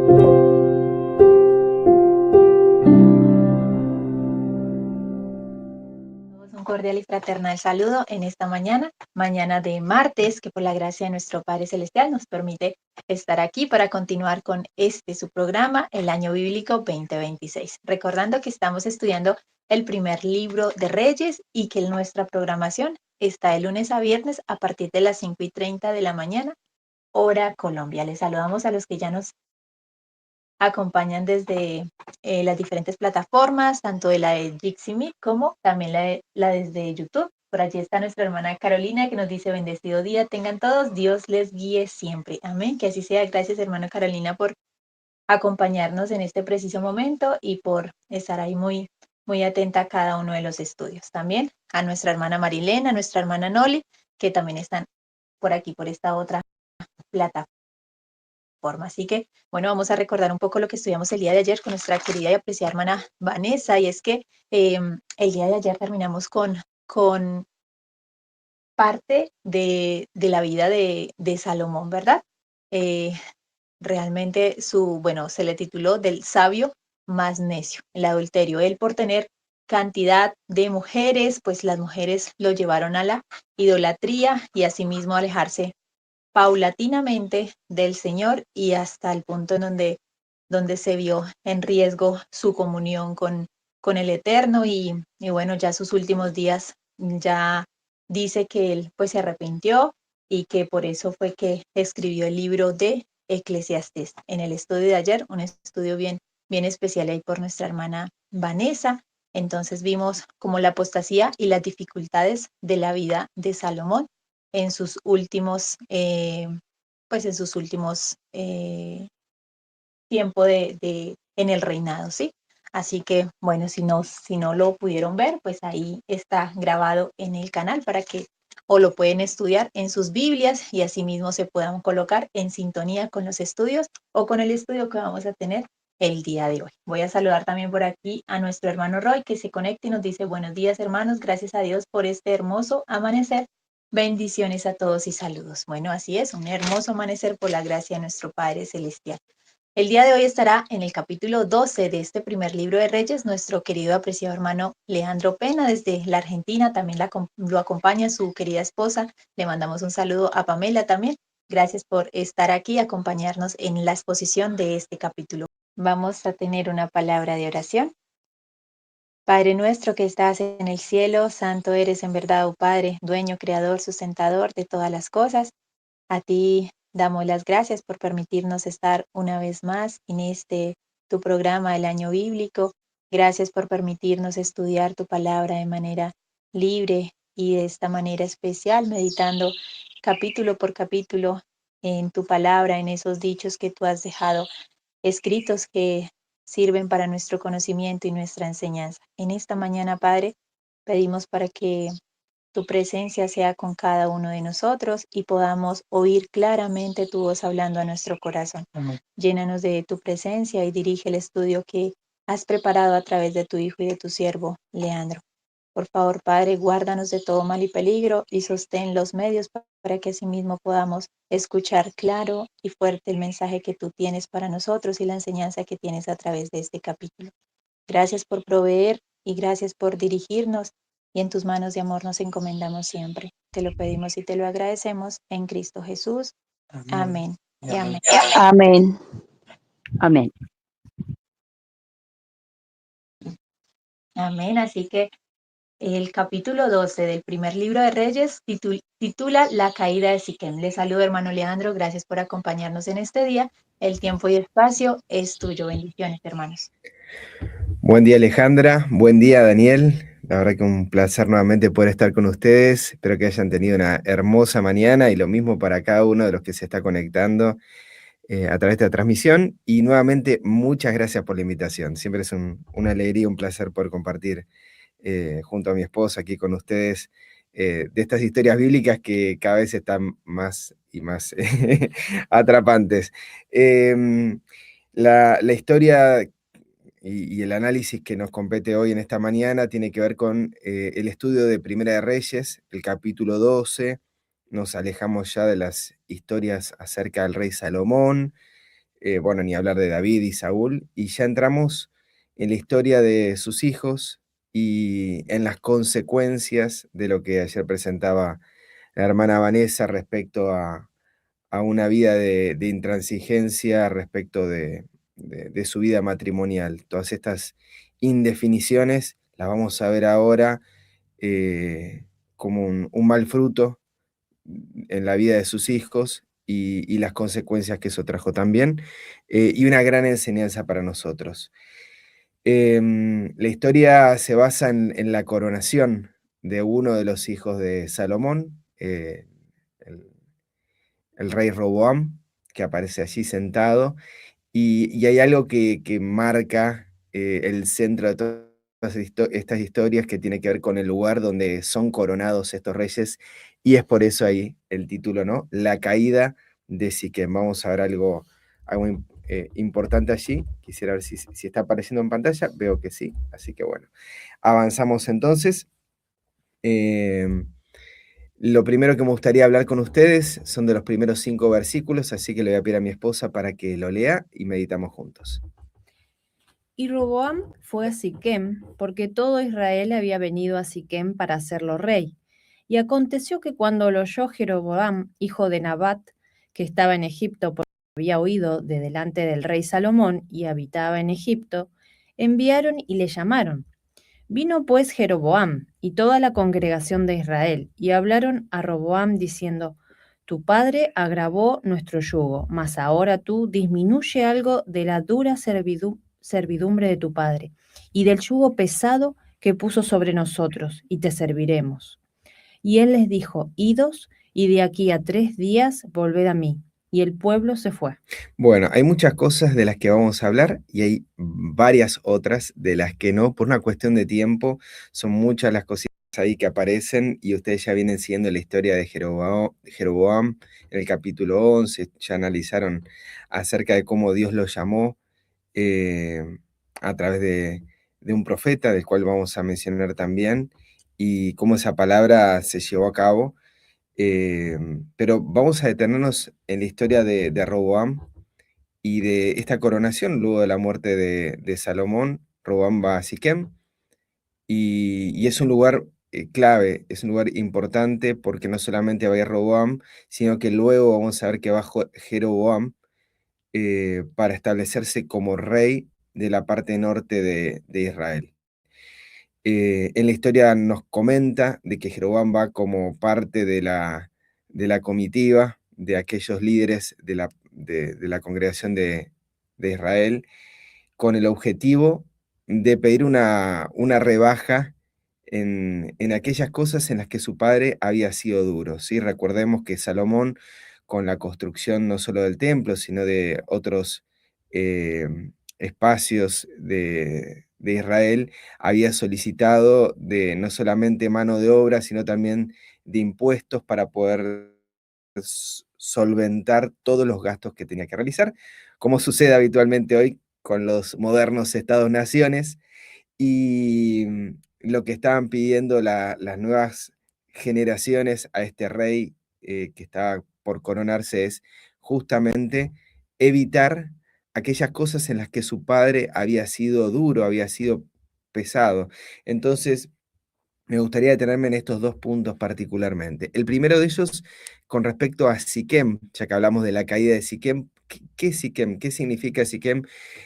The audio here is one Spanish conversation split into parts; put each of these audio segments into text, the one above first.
Un cordial y fraternal saludo en esta mañana de martes, que por la gracia de nuestro Padre Celestial nos permite estar aquí para continuar con su programa, el Año Bíblico 2026. Recordando que estamos estudiando el primer libro de Reyes y que nuestra programación está de lunes a viernes a partir de las 5:30 de la mañana, hora Colombia. Les saludamos a los que ya nos acompañan desde las diferentes plataformas, tanto de la de Jixi Meet como también la desde YouTube. Por allí está nuestra hermana Carolina que nos dice: bendecido día tengan todos, Dios les guíe siempre. Amén, que así sea. Gracias, hermana Carolina, por acompañarnos en este preciso momento y por estar ahí muy, muy atenta a cada uno de los estudios. También a nuestra hermana Marilena, a nuestra hermana Noli, que también están por aquí, por esta otra plataforma. Así que, bueno, vamos a recordar un poco lo que estudiamos el día de ayer con nuestra querida y apreciada hermana Vanessa, y es que el día de ayer terminamos con parte de la vida de Salomón, ¿verdad? Eh, realmente bueno, se le tituló del sabio más necio, el adulterio. Él, por tener cantidad de mujeres, pues las mujeres lo llevaron a la idolatría y asimismo a alejarse paulatinamente del Señor y hasta el punto en donde se vio en riesgo su comunión con el Eterno y bueno, ya sus últimos días ya dice que él pues se arrepintió y que por eso fue que escribió el libro de Eclesiastés. En el estudio de ayer, un estudio bien, bien especial ahí por nuestra hermana Vanessa. Entonces vimos como la apostasía y las dificultades de la vida de Salomón en sus últimos, pues en sus últimos tiempo en el reinado, ¿sí? Así que, bueno, si no lo pudieron ver, pues ahí está grabado en el canal para que o lo pueden estudiar en sus Biblias y asimismo se puedan colocar en sintonía con los estudios o con el estudio que vamos a tener el día de hoy. Voy a saludar también por aquí a nuestro hermano Roy, que se conecta y nos dice: buenos días, hermanos, gracias a Dios por este hermoso amanecer. Bendiciones a todos y saludos. Bueno, así es, un hermoso amanecer por la gracia de nuestro Padre Celestial. El día de hoy estará en el capítulo 12 de este primer libro de Reyes nuestro querido apreciado hermano Leandro Pena desde la Argentina. También lo acompaña su querida esposa. Le mandamos un saludo a Pamela también. Gracias por estar aquí y acompañarnos en la exposición de este capítulo. Vamos a tener una palabra de oración. Padre nuestro que estás en el cielo, santo eres en verdad, oh Padre, dueño, creador, sustentador de todas las cosas. A ti damos las gracias por permitirnos estar una vez más en tu programa del año bíblico. Gracias por permitirnos estudiar tu palabra de manera libre y de esta manera especial, meditando capítulo por capítulo en tu palabra, en esos dichos que tú has dejado escritos que sirven para nuestro conocimiento y nuestra enseñanza. En esta mañana, Padre, pedimos para que tu presencia sea con cada uno de nosotros y podamos oír claramente tu voz hablando a nuestro corazón. Amén. Llénanos de tu presencia y dirige el estudio que has preparado a través de tu Hijo y de tu siervo, Leandro. Por favor, Padre, guárdanos de todo mal y peligro y sostén los medios para que asimismo podamos escuchar claro y fuerte el mensaje que tú tienes para nosotros y la enseñanza que tienes a través de este capítulo. Gracias por proveer y gracias por dirigirnos y en tus manos de amor nos encomendamos siempre. Te lo pedimos y te lo agradecemos en Cristo Jesús. Amén. Y amén. Amén. Amén. Amén. Así que el capítulo 12 del primer libro de Reyes titula La caída de Siquem. Les saludo, hermano Leandro. Gracias por acompañarnos en este día. El tiempo y espacio es tuyo. Bendiciones, hermanos. Buen día, Alejandra. Buen día, Daniel. La verdad que un placer nuevamente poder estar con ustedes. Espero que hayan tenido una hermosa mañana y lo mismo para cada uno de los que se está conectando a través de la transmisión. Y nuevamente, muchas gracias por la invitación. Siempre es una alegría, un placer poder compartir junto a mi esposa aquí con ustedes de estas historias bíblicas que cada vez están más y más atrapantes. La historia y el análisis que nos compete hoy en esta mañana tiene que ver con el estudio de Primera de Reyes, el capítulo 12. Nos alejamos ya de las historias acerca del rey Salomón. bueno, ni hablar de David y Saúl, y ya entramos en la historia de sus hijos y en las consecuencias de lo que ayer presentaba la hermana Vanessa respecto a una vida de intransigencia respecto de su vida matrimonial. Todas estas indefiniciones las vamos a ver ahora como un mal fruto en la vida de sus hijos y las consecuencias que eso trajo también, y una gran enseñanza para nosotros. La historia se basa en la coronación de uno de los hijos de Salomón, el, el rey Roboam, que aparece allí sentado, y hay algo que marca el centro de todas estas historias que tiene que ver con el lugar donde son coronados estos reyes, y es por eso ahí el título, ¿no? La caída de Siquem. Vamos a ver algo importante allí. Quisiera ver si está apareciendo en pantalla. Veo que sí, así que bueno. Avanzamos entonces. Lo primero que me gustaría hablar con ustedes son de los primeros 5 versículos, así que le voy a pedir a mi esposa para que lo lea y meditamos juntos. Y Roboam fue a Siquem, porque todo Israel había venido a Siquem para hacerlo rey. Y aconteció que cuando lo oyó Jeroboam, hijo de Nabat, que estaba en Egipto porque había huido de delante del rey Salomón y habitaba en Egipto, enviaron y le llamaron. Vino pues Jeroboam y toda la congregación de Israel, y hablaron a Roboam diciendo: Tu padre agravó nuestro yugo, mas ahora tú disminuye algo de la dura servidumbre de tu padre, y del yugo pesado que puso sobre nosotros, y te serviremos. Y él les dijo: Idos, y de aquí a 3 días volved a mí. Y el pueblo se fue. Bueno, hay muchas cosas de las que vamos a hablar y hay varias otras de las que no, por una cuestión de tiempo. Son muchas las cositas ahí que aparecen y ustedes ya vienen siguiendo la historia de Jeroboam en el capítulo 11, ya analizaron acerca de cómo Dios lo llamó a través de un profeta, del cual vamos a mencionar también, y cómo esa palabra se llevó a cabo. Pero vamos a detenernos en la historia de Roboam y de esta coronación luego de la muerte de Salomón. Roboam va a Siquem y es un lugar clave, es un lugar importante porque no solamente va a ir Roboam, sino que luego vamos a ver que va Jeroboam para establecerse como rey de la parte norte de Israel. En la historia nos comenta de que Jeroboam va como parte de la comitiva de aquellos líderes de la congregación de Israel, con el objetivo de pedir una rebaja en aquellas cosas en las que su padre había sido duro, ¿sí? Recordemos que Salomón, con la construcción no solo del templo, sino de otros espacios de Israel, había solicitado de no solamente mano de obra, sino también de impuestos para poder solventar todos los gastos que tenía que realizar, como sucede habitualmente hoy con los modernos estados-naciones. Y lo que estaban pidiendo las nuevas generaciones a este rey que estaba por coronarse es justamente evitar aquellas cosas en las que su padre había sido duro, había sido pesado. Entonces, me gustaría detenerme en estos 2 puntos particularmente. El primero de ellos, con respecto a Siquem, ya que hablamos de la caída de Siquem. ¿Qué es Siquem? ¿Qué significa Siquem?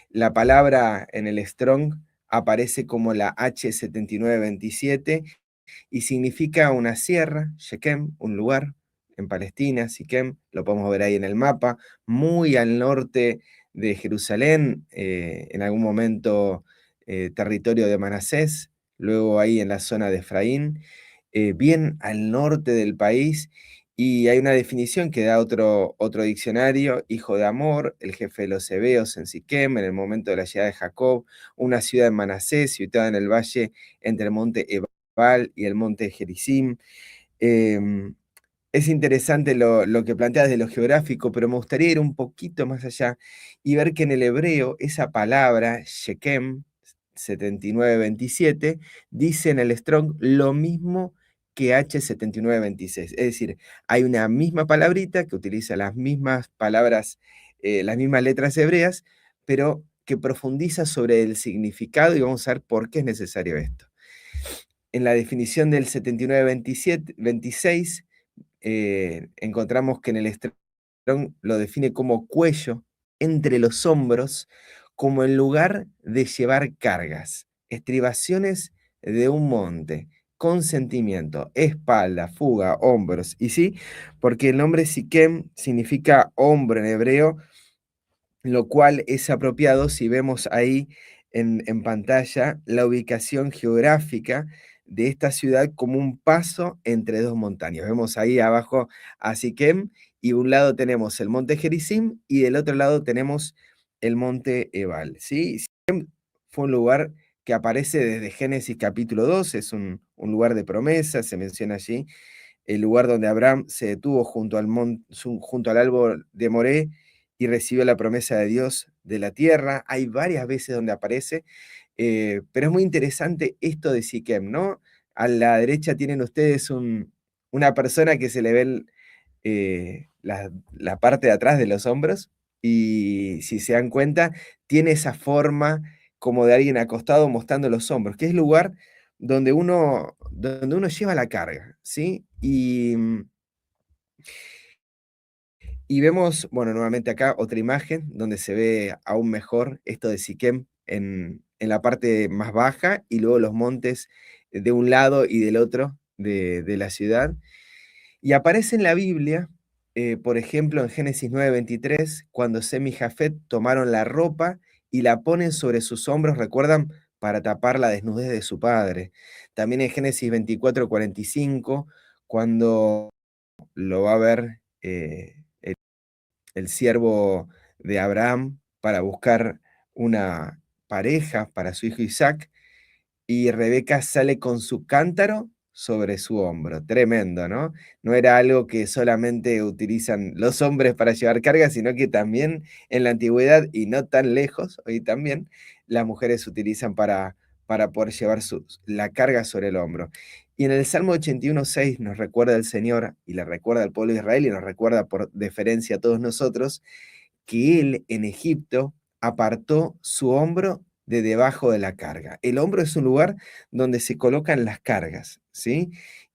La palabra en el Strong aparece como la H7927 y significa una sierra, Shechem, un lugar en Palestina. Siquem, lo podemos ver ahí en el mapa, muy al norte de Jerusalén, en algún momento territorio de Manasés, luego ahí en la zona de Efraín, bien al norte del país, y hay una definición que da otro diccionario: hijo de Amor, el jefe de los hebeos en Siquem, en el momento de la llegada de Jacob, una ciudad en Manasés, situada en el valle entre el monte Ebal y el monte Gerizim. Es interesante lo que planteas de lo geográfico, pero me gustaría ir un poquito más allá y ver que en el hebreo esa palabra, Shechem, 7927, dice en el Strong lo mismo que H7926. Es decir, hay una misma palabrita que utiliza las mismas palabras las mismas letras hebreas, pero que profundiza sobre el significado y vamos a ver por qué es necesario esto. En la definición del 79-26 encontramos que en el Strong lo define como cuello entre los hombros, como el lugar de llevar cargas, estribaciones de un monte, consentimiento, espalda, fuga, hombros. Y sí, porque el nombre Siquem significa hombro en hebreo, lo cual es apropiado si vemos ahí en pantalla la ubicación geográfica de esta ciudad como un paso entre dos montañas. Vemos ahí abajo a Siquem y de un lado tenemos el monte Gerizim y del otro lado tenemos el monte Ebal, ¿sí? Siquem fue un lugar que aparece desde Génesis capítulo 2, es un lugar de promesa, se menciona allí, el lugar donde Abraham se detuvo junto al árbol de Moré y recibió la promesa de Dios de la tierra. Hay varias veces donde aparece, pero es muy interesante esto de Siquem, ¿no? A la derecha tienen ustedes una persona que se le ve la parte de atrás de los hombros y si se dan cuenta, tiene esa forma como de alguien acostado mostrando los hombros, que es el lugar donde uno lleva la carga, ¿sí? Y vemos, bueno, nuevamente acá otra imagen donde se ve aún mejor esto de Siquem en la parte más baja y luego los montes de un lado y del otro de la ciudad. Y aparece en la Biblia, por ejemplo, en Génesis 9:23, cuando Sem y Jafet tomaron la ropa y la ponen sobre sus hombros, ¿recuerdan? Para tapar la desnudez de su padre. También en Génesis 24:45, cuando lo va a ver el siervo de Abraham para buscar una pareja para su hijo Isaac, y Rebeca sale con su cántaro sobre su hombro. Tremendo, ¿no? No era algo que solamente utilizan los hombres para llevar cargas, sino que también en la antigüedad, y no tan lejos, hoy también, las mujeres utilizan para poder llevar la carga sobre el hombro. Y en el Salmo 81:6 nos recuerda el Señor, y le recuerda al pueblo de Israel, y nos recuerda por deferencia a todos nosotros, que Él en Egipto apartó su hombro de debajo de la carga. El hombro es un lugar donde se colocan las cargas, ¿sí?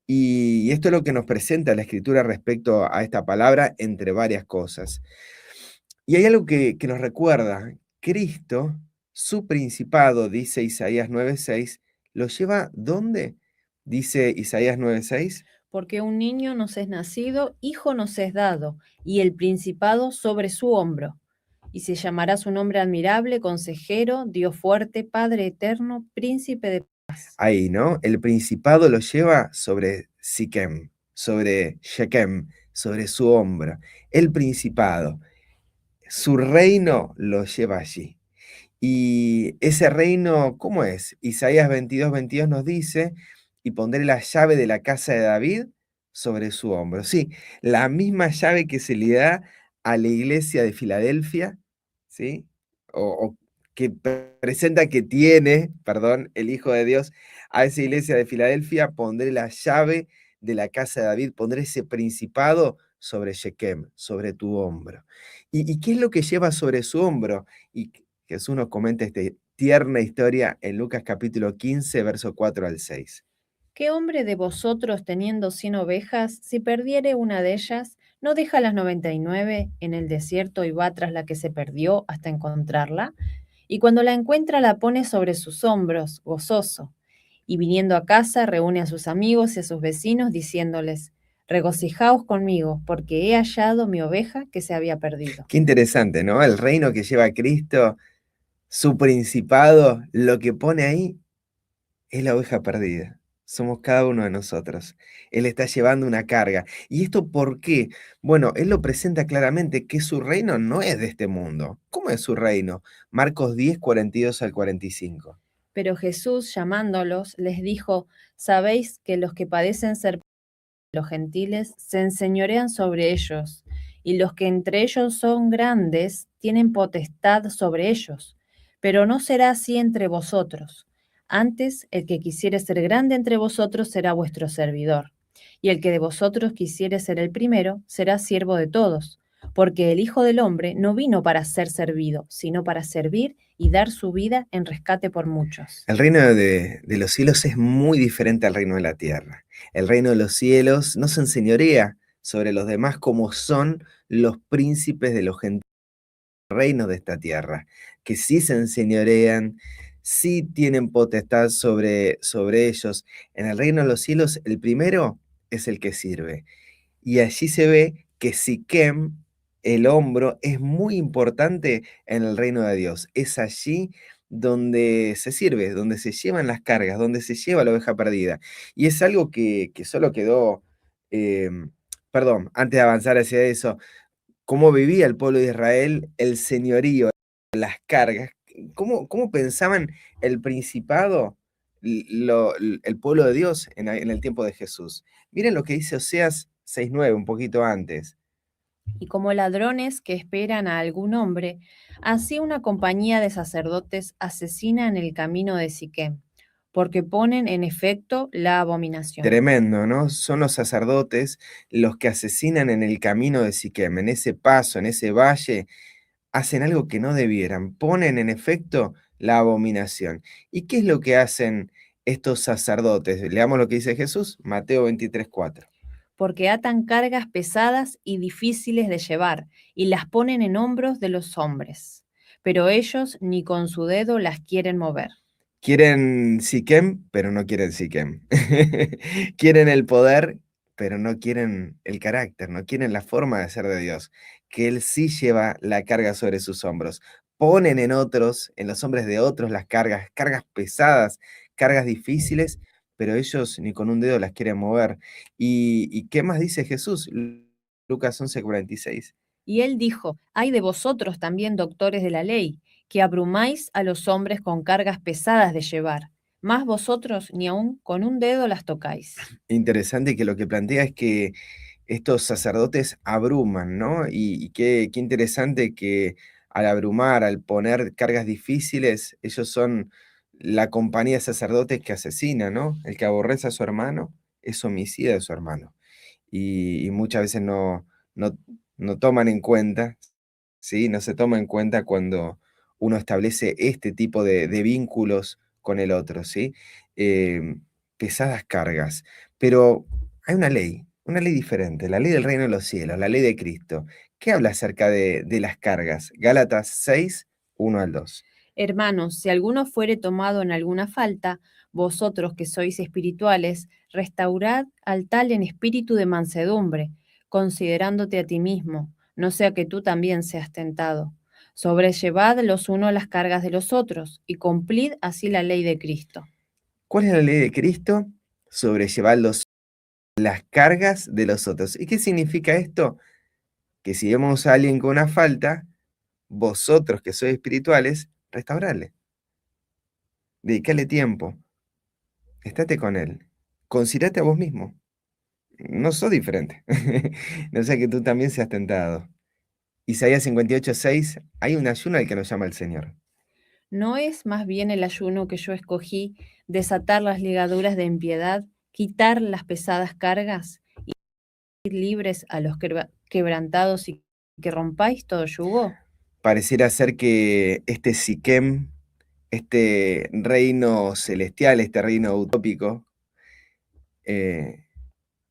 Y esto es lo que nos presenta la Escritura respecto a esta palabra, entre varias cosas. Y hay algo que nos recuerda, Cristo, su principado, dice Isaías 9:6, ¿lo lleva dónde? Dice Isaías 9:6. Porque un niño nos es nacido, hijo nos es dado, y el principado sobre su hombro. Y se llamará su nombre admirable, consejero, Dios fuerte, Padre eterno, príncipe de paz. Ahí, ¿no? El principado lo lleva sobre Siquem, sobre Shechem, sobre su hombro. El principado, su reino lo lleva allí. Y ese reino, ¿cómo es? Isaías 22:22 nos dice, y pondré la llave de la casa de David sobre su hombro. Sí, la misma llave que se le da a la iglesia de Filadelfia, ¿sí? O que presenta que tiene, perdón, el Hijo de Dios a esa iglesia de Filadelfia, pondré la llave de la casa de David, pondré ese principado sobre Shechem, sobre tu hombro. ¿Y qué es lo que lleva sobre su hombro? Y Jesús nos comenta esta tierna historia en Lucas capítulo 15, verso 4 al 6. ¿Qué hombre de vosotros teniendo 100 ovejas, si perdiere una de ellas, no deja las 99 en el desierto y va tras la que se perdió hasta encontrarla? Y cuando la encuentra la pone sobre sus hombros, gozoso. Y viniendo a casa reúne a sus amigos y a sus vecinos diciéndoles, regocijaos conmigo, porque he hallado mi oveja que se había perdido. Qué interesante, ¿no? El reino que lleva Cristo, su principado, lo que pone ahí es la oveja perdida. Somos cada uno de nosotros. Él está llevando una carga. ¿Y esto por qué? Bueno, Él lo presenta claramente que su reino no es de este mundo. ¿Cómo es su reino? Marcos 10, 42 al 45. Pero Jesús, llamándolos, les dijo, sabéis que los que padecen ser los gentiles se enseñorean sobre ellos, y los que entre ellos son grandes tienen potestad sobre ellos. Pero no será así entre vosotros. Antes, el que quisiere ser grande entre vosotros será vuestro servidor, y el que de vosotros quisiere ser el primero será siervo de todos, porque el Hijo del Hombre no vino para ser servido, sino para servir y dar su vida en rescate por muchos. El reino de los cielos es muy diferente al reino de la tierra. El reino de los cielos no se enseñorea sobre los demás como son los príncipes de los gentiles reinos de esta tierra, que sí se enseñorean, sí tienen potestad sobre ellos. En el reino de los cielos, el primero es el que sirve. Y allí se ve que Siquem, el hombro, es muy importante en el reino de Dios. Es allí donde se sirve, donde se llevan las cargas, donde se lleva la oveja perdida. Y es algo que solo quedó, perdón, antes de avanzar hacia eso, cómo vivía el pueblo de Israel, el señorío, las cargas, cómo pensaban el principado, el pueblo de Dios en el tiempo de Jesús. Miren lo que dice Oseas 6:9, un poquito antes. Y como ladrones que esperan a algún hombre, así una compañía de sacerdotes asesina en el camino de Siquem, porque ponen en efecto la abominación. Tremendo, ¿no? Son los sacerdotes los que asesinan en el camino de Siquem, en ese paso, en ese valle, hacen algo que no debieran, ponen en efecto la abominación. ¿Y qué es lo que hacen estos sacerdotes? Leamos lo que dice Jesús, Mateo 23:4. Porque atan cargas pesadas y difíciles de llevar, y las ponen en hombros de los hombres, pero ellos ni con su dedo las quieren mover. Quieren Siquem, pero no quieren Siquem. Quieren el poder, pero no quieren el carácter, no quieren la forma de ser de Dios, que Él sí lleva la carga sobre sus hombros. Ponen en otros, en los hombres de otros, las cargas, cargas pesadas, cargas difíciles, pero ellos ni con un dedo las quieren mover. ¿Y qué más dice Jesús? Lucas 11:46. Y él dijo, ay de vosotros también, doctores de la ley, que abrumáis a los hombres con cargas pesadas de llevar, mas vosotros ni aun con un dedo las tocáis. Interesante que lo que plantea es que estos sacerdotes abruman, ¿no? Y qué interesante que al abrumar, al poner cargas difíciles, ellos son la compañía de sacerdotes que asesina, ¿no? El que aborrece a su hermano es homicida de su hermano. Y muchas veces no, no toman en cuenta, ¿sí? No se toma en cuenta cuando uno establece este tipo de vínculos con el otro, ¿sí? Pesadas cargas. Pero hay una ley diferente, la ley del reino de los cielos, la ley de Cristo. ¿Qué habla acerca de las cargas? Gálatas 6:1 al 2. Hermanos, si alguno fuere tomado en alguna falta, vosotros que sois espirituales, restaurad al tal en espíritu de mansedumbre, considerándote a ti mismo, no sea que tú también seas tentado. Sobrellevad los unos las cargas de los otros, y cumplid así la ley de Cristo. ¿Cuál es la ley de Cristo? Sobrellevar las cargas de los otros. ¿Y qué significa esto? Que si vemos a alguien con una falta, vosotros que sois espirituales, restaurarle. Dedicale tiempo. Estate con él. Considérate a vos mismo. No sos diferente. No sea que tú también seas tentado. Isaías 58:6, hay un ayuno al que nos llama el Señor. ¿No es más bien el ayuno que yo escogí, desatar las ligaduras de impiedad, quitar las pesadas cargas y ir libres a los quebrantados y que rompáis todo yugo? Pareciera ser que este Siquem, este reino celestial, este reino utópico, eh,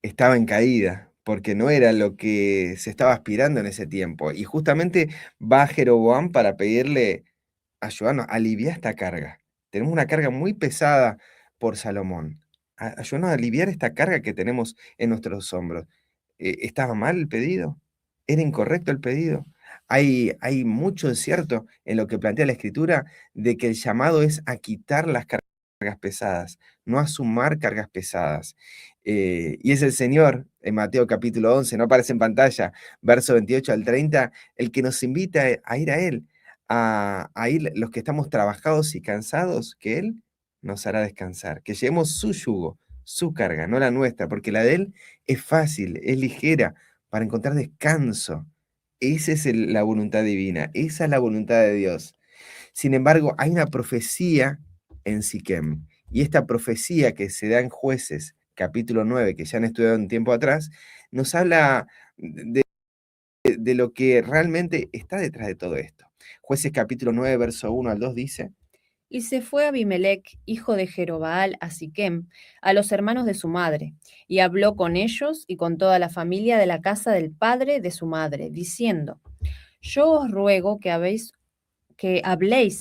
estaba en caída, porque no era lo que se estaba aspirando en ese tiempo. Y justamente va Jeroboam para pedirle, ayúdanos, aliviar esta carga. Tenemos una carga muy pesada por Salomón. Ayúdanos a aliviar esta carga que tenemos en nuestros hombros. ¿Estaba mal el pedido? ¿Era incorrecto el pedido? Hay mucho de cierto en lo que plantea la Escritura de que el llamado es a quitar las cargas pesadas, no a sumar cargas pesadas. Y es el Señor, en Mateo capítulo 11, no aparece en pantalla, verso 28 al 30, el que nos invita a ir a Él, a ir los que estamos trabajados y cansados, que Él nos hará descansar, que llevemos su yugo, su carga, no la nuestra, porque la de Él es fácil, es ligera, para encontrar descanso. Esa es la voluntad divina, esa es la voluntad de Dios. Sin embargo, hay una profecía en Siquem, y esta profecía que se da en Jueces, capítulo 9, que ya han estudiado un tiempo atrás, nos habla de de lo que realmente está detrás de todo esto. Jueces capítulo 9, verso 1 al 2 dice: Y se fue Abimelech, hijo de Jerobaal, a Siquem, a los hermanos de su madre, y habló con ellos y con toda la familia de la casa del padre de su madre, diciendo: Yo os ruego que habléis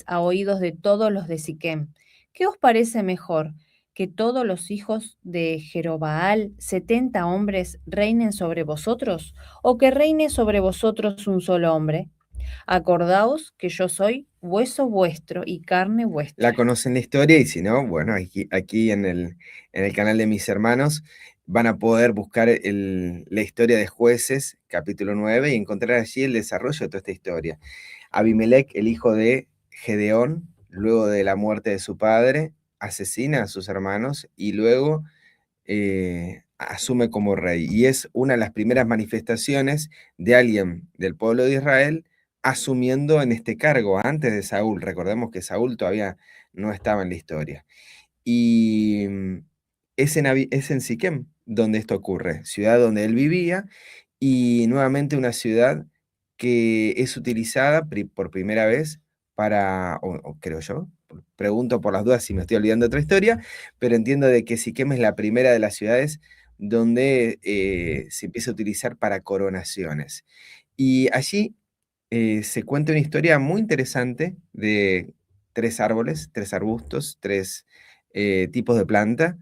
a oídos de todos los de Siquem. ¿Qué os parece mejor? ¿Que todos los hijos de Jerobaal, 70 hombres, reinen sobre vosotros? ¿O que reine sobre vosotros un solo hombre? Acordaos que yo soy hueso vuestro y carne vuestra. La conocen la historia, y si no, bueno, aquí en el canal de mis hermanos van a poder buscar la historia de Jueces, capítulo 9, y encontrar allí el desarrollo de toda esta historia. Abimelech, el hijo de Gedeón, luego de la muerte de su padre, asesina a sus hermanos y luego asume como rey. Y es una de las primeras manifestaciones de alguien del pueblo de Israel asumiendo en este cargo antes de Saúl. Recordemos que Saúl todavía no estaba en la historia. Y es en Siquem donde esto ocurre, ciudad donde él vivía, y nuevamente una ciudad que es utilizada por primera vez para, o creo yo, pregunto por las dudas si me estoy olvidando de otra historia, pero entiendo de que Siquem es la primera de las ciudades donde se empieza a utilizar para coronaciones. Y allí se cuenta una historia muy interesante de 3 árboles, 3 arbustos, 3 tipos de planta,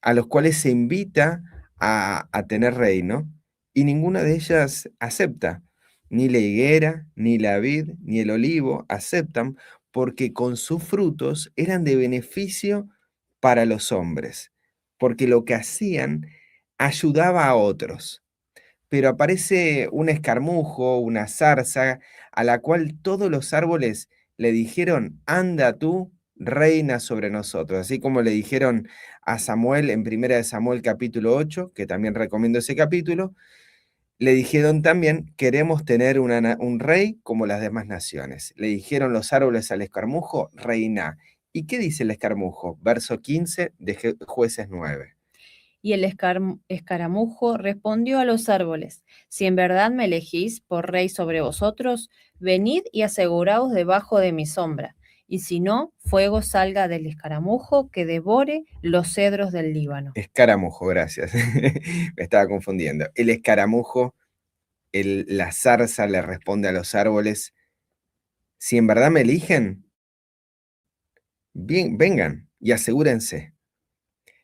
a los cuales se invita a tener reino, y ninguna de ellas acepta. Ni la higuera, ni la vid, ni el olivo aceptan, porque con sus frutos eran de beneficio para los hombres, porque lo que hacían ayudaba a otros. Pero aparece un escarmujo, una zarza, a la cual todos los árboles le dijeron: anda tú, reina sobre nosotros. Así como le dijeron a Samuel en 1 de Samuel capítulo 8, que también recomiendo ese capítulo, le dijeron también: queremos tener un rey como las demás naciones. Le dijeron los árboles al escarmujo: reina. ¿Y qué dice el escarmujo? Verso 15 de Jueces 9. Y el escaramujo respondió a los árboles: Si en verdad me elegís por rey sobre vosotros, venid y aseguraos debajo de mi sombra. Y si no, fuego salga del escaramujo que devore los cedros del Líbano. Escaramujo, gracias. Me estaba confundiendo. El escaramujo, la zarza le responde a los árboles: si en verdad me eligen, bien, vengan y asegúrense.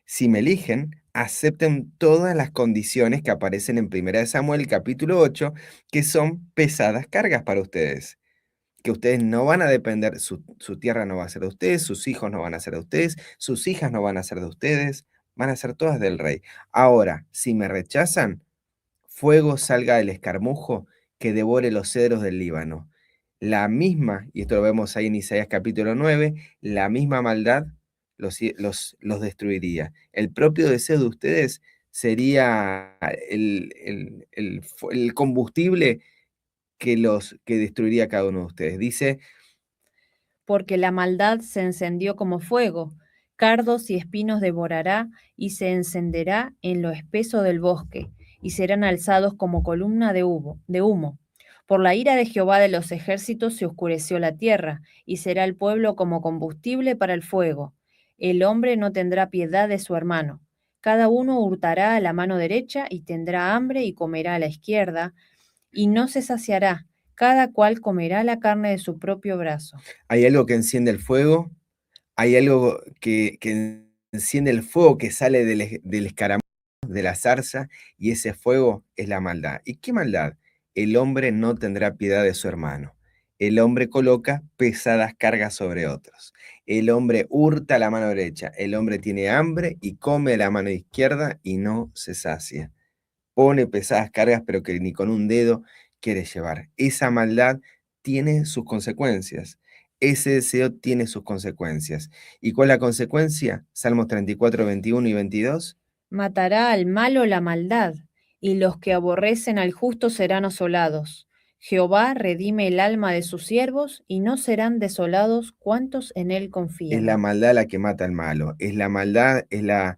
Si me eligen, acepten todas las condiciones que aparecen en 1 Samuel capítulo 8, que son pesadas cargas para ustedes. Que ustedes no van a depender, su tierra no va a ser de ustedes, sus hijos no van a ser de ustedes, sus hijas no van a ser de ustedes, van a ser todas del rey. Ahora, si me rechazan, fuego salga del escarmujo que devore los cedros del Líbano. La misma, y esto lo vemos ahí en Isaías capítulo 9, la misma maldad los destruiría. El propio deseo de ustedes sería el combustible que destruiría a cada uno de ustedes. Dice: Porque la maldad se encendió como fuego, cardos y espinos devorará, y se encenderá en lo espeso del bosque, y serán alzados como columna de humo. Por la ira de Jehová de los ejércitos se oscureció la tierra, y será el pueblo como combustible para el fuego. El hombre no tendrá piedad de su hermano. Cada uno hurtará a la mano derecha y tendrá hambre y comerá a la izquierda, y no se saciará. Cada cual comerá la carne de su propio brazo. hay algo que enciende el fuego, hay algo que enciende el fuego que sale del escaramujo, de la zarza, y ese fuego es la maldad. ¿Y qué maldad? El hombre no tendrá piedad de su hermano. El hombre coloca pesadas cargas sobre otros. El hombre hurta la mano derecha. El hombre tiene hambre y come la mano izquierda y no se sacia. Pone pesadas cargas, pero que ni con un dedo quiere llevar. Esa maldad tiene sus consecuencias. Ese deseo tiene sus consecuencias. ¿Y cuál es la consecuencia? Salmos 34, 21 y 22. Matará al malo la maldad, y los que aborrecen al justo serán asolados. Jehová redime el alma de sus siervos, y no serán desolados cuantos en él Es confían. la maldad la que mata al malo. Es la maldad, es la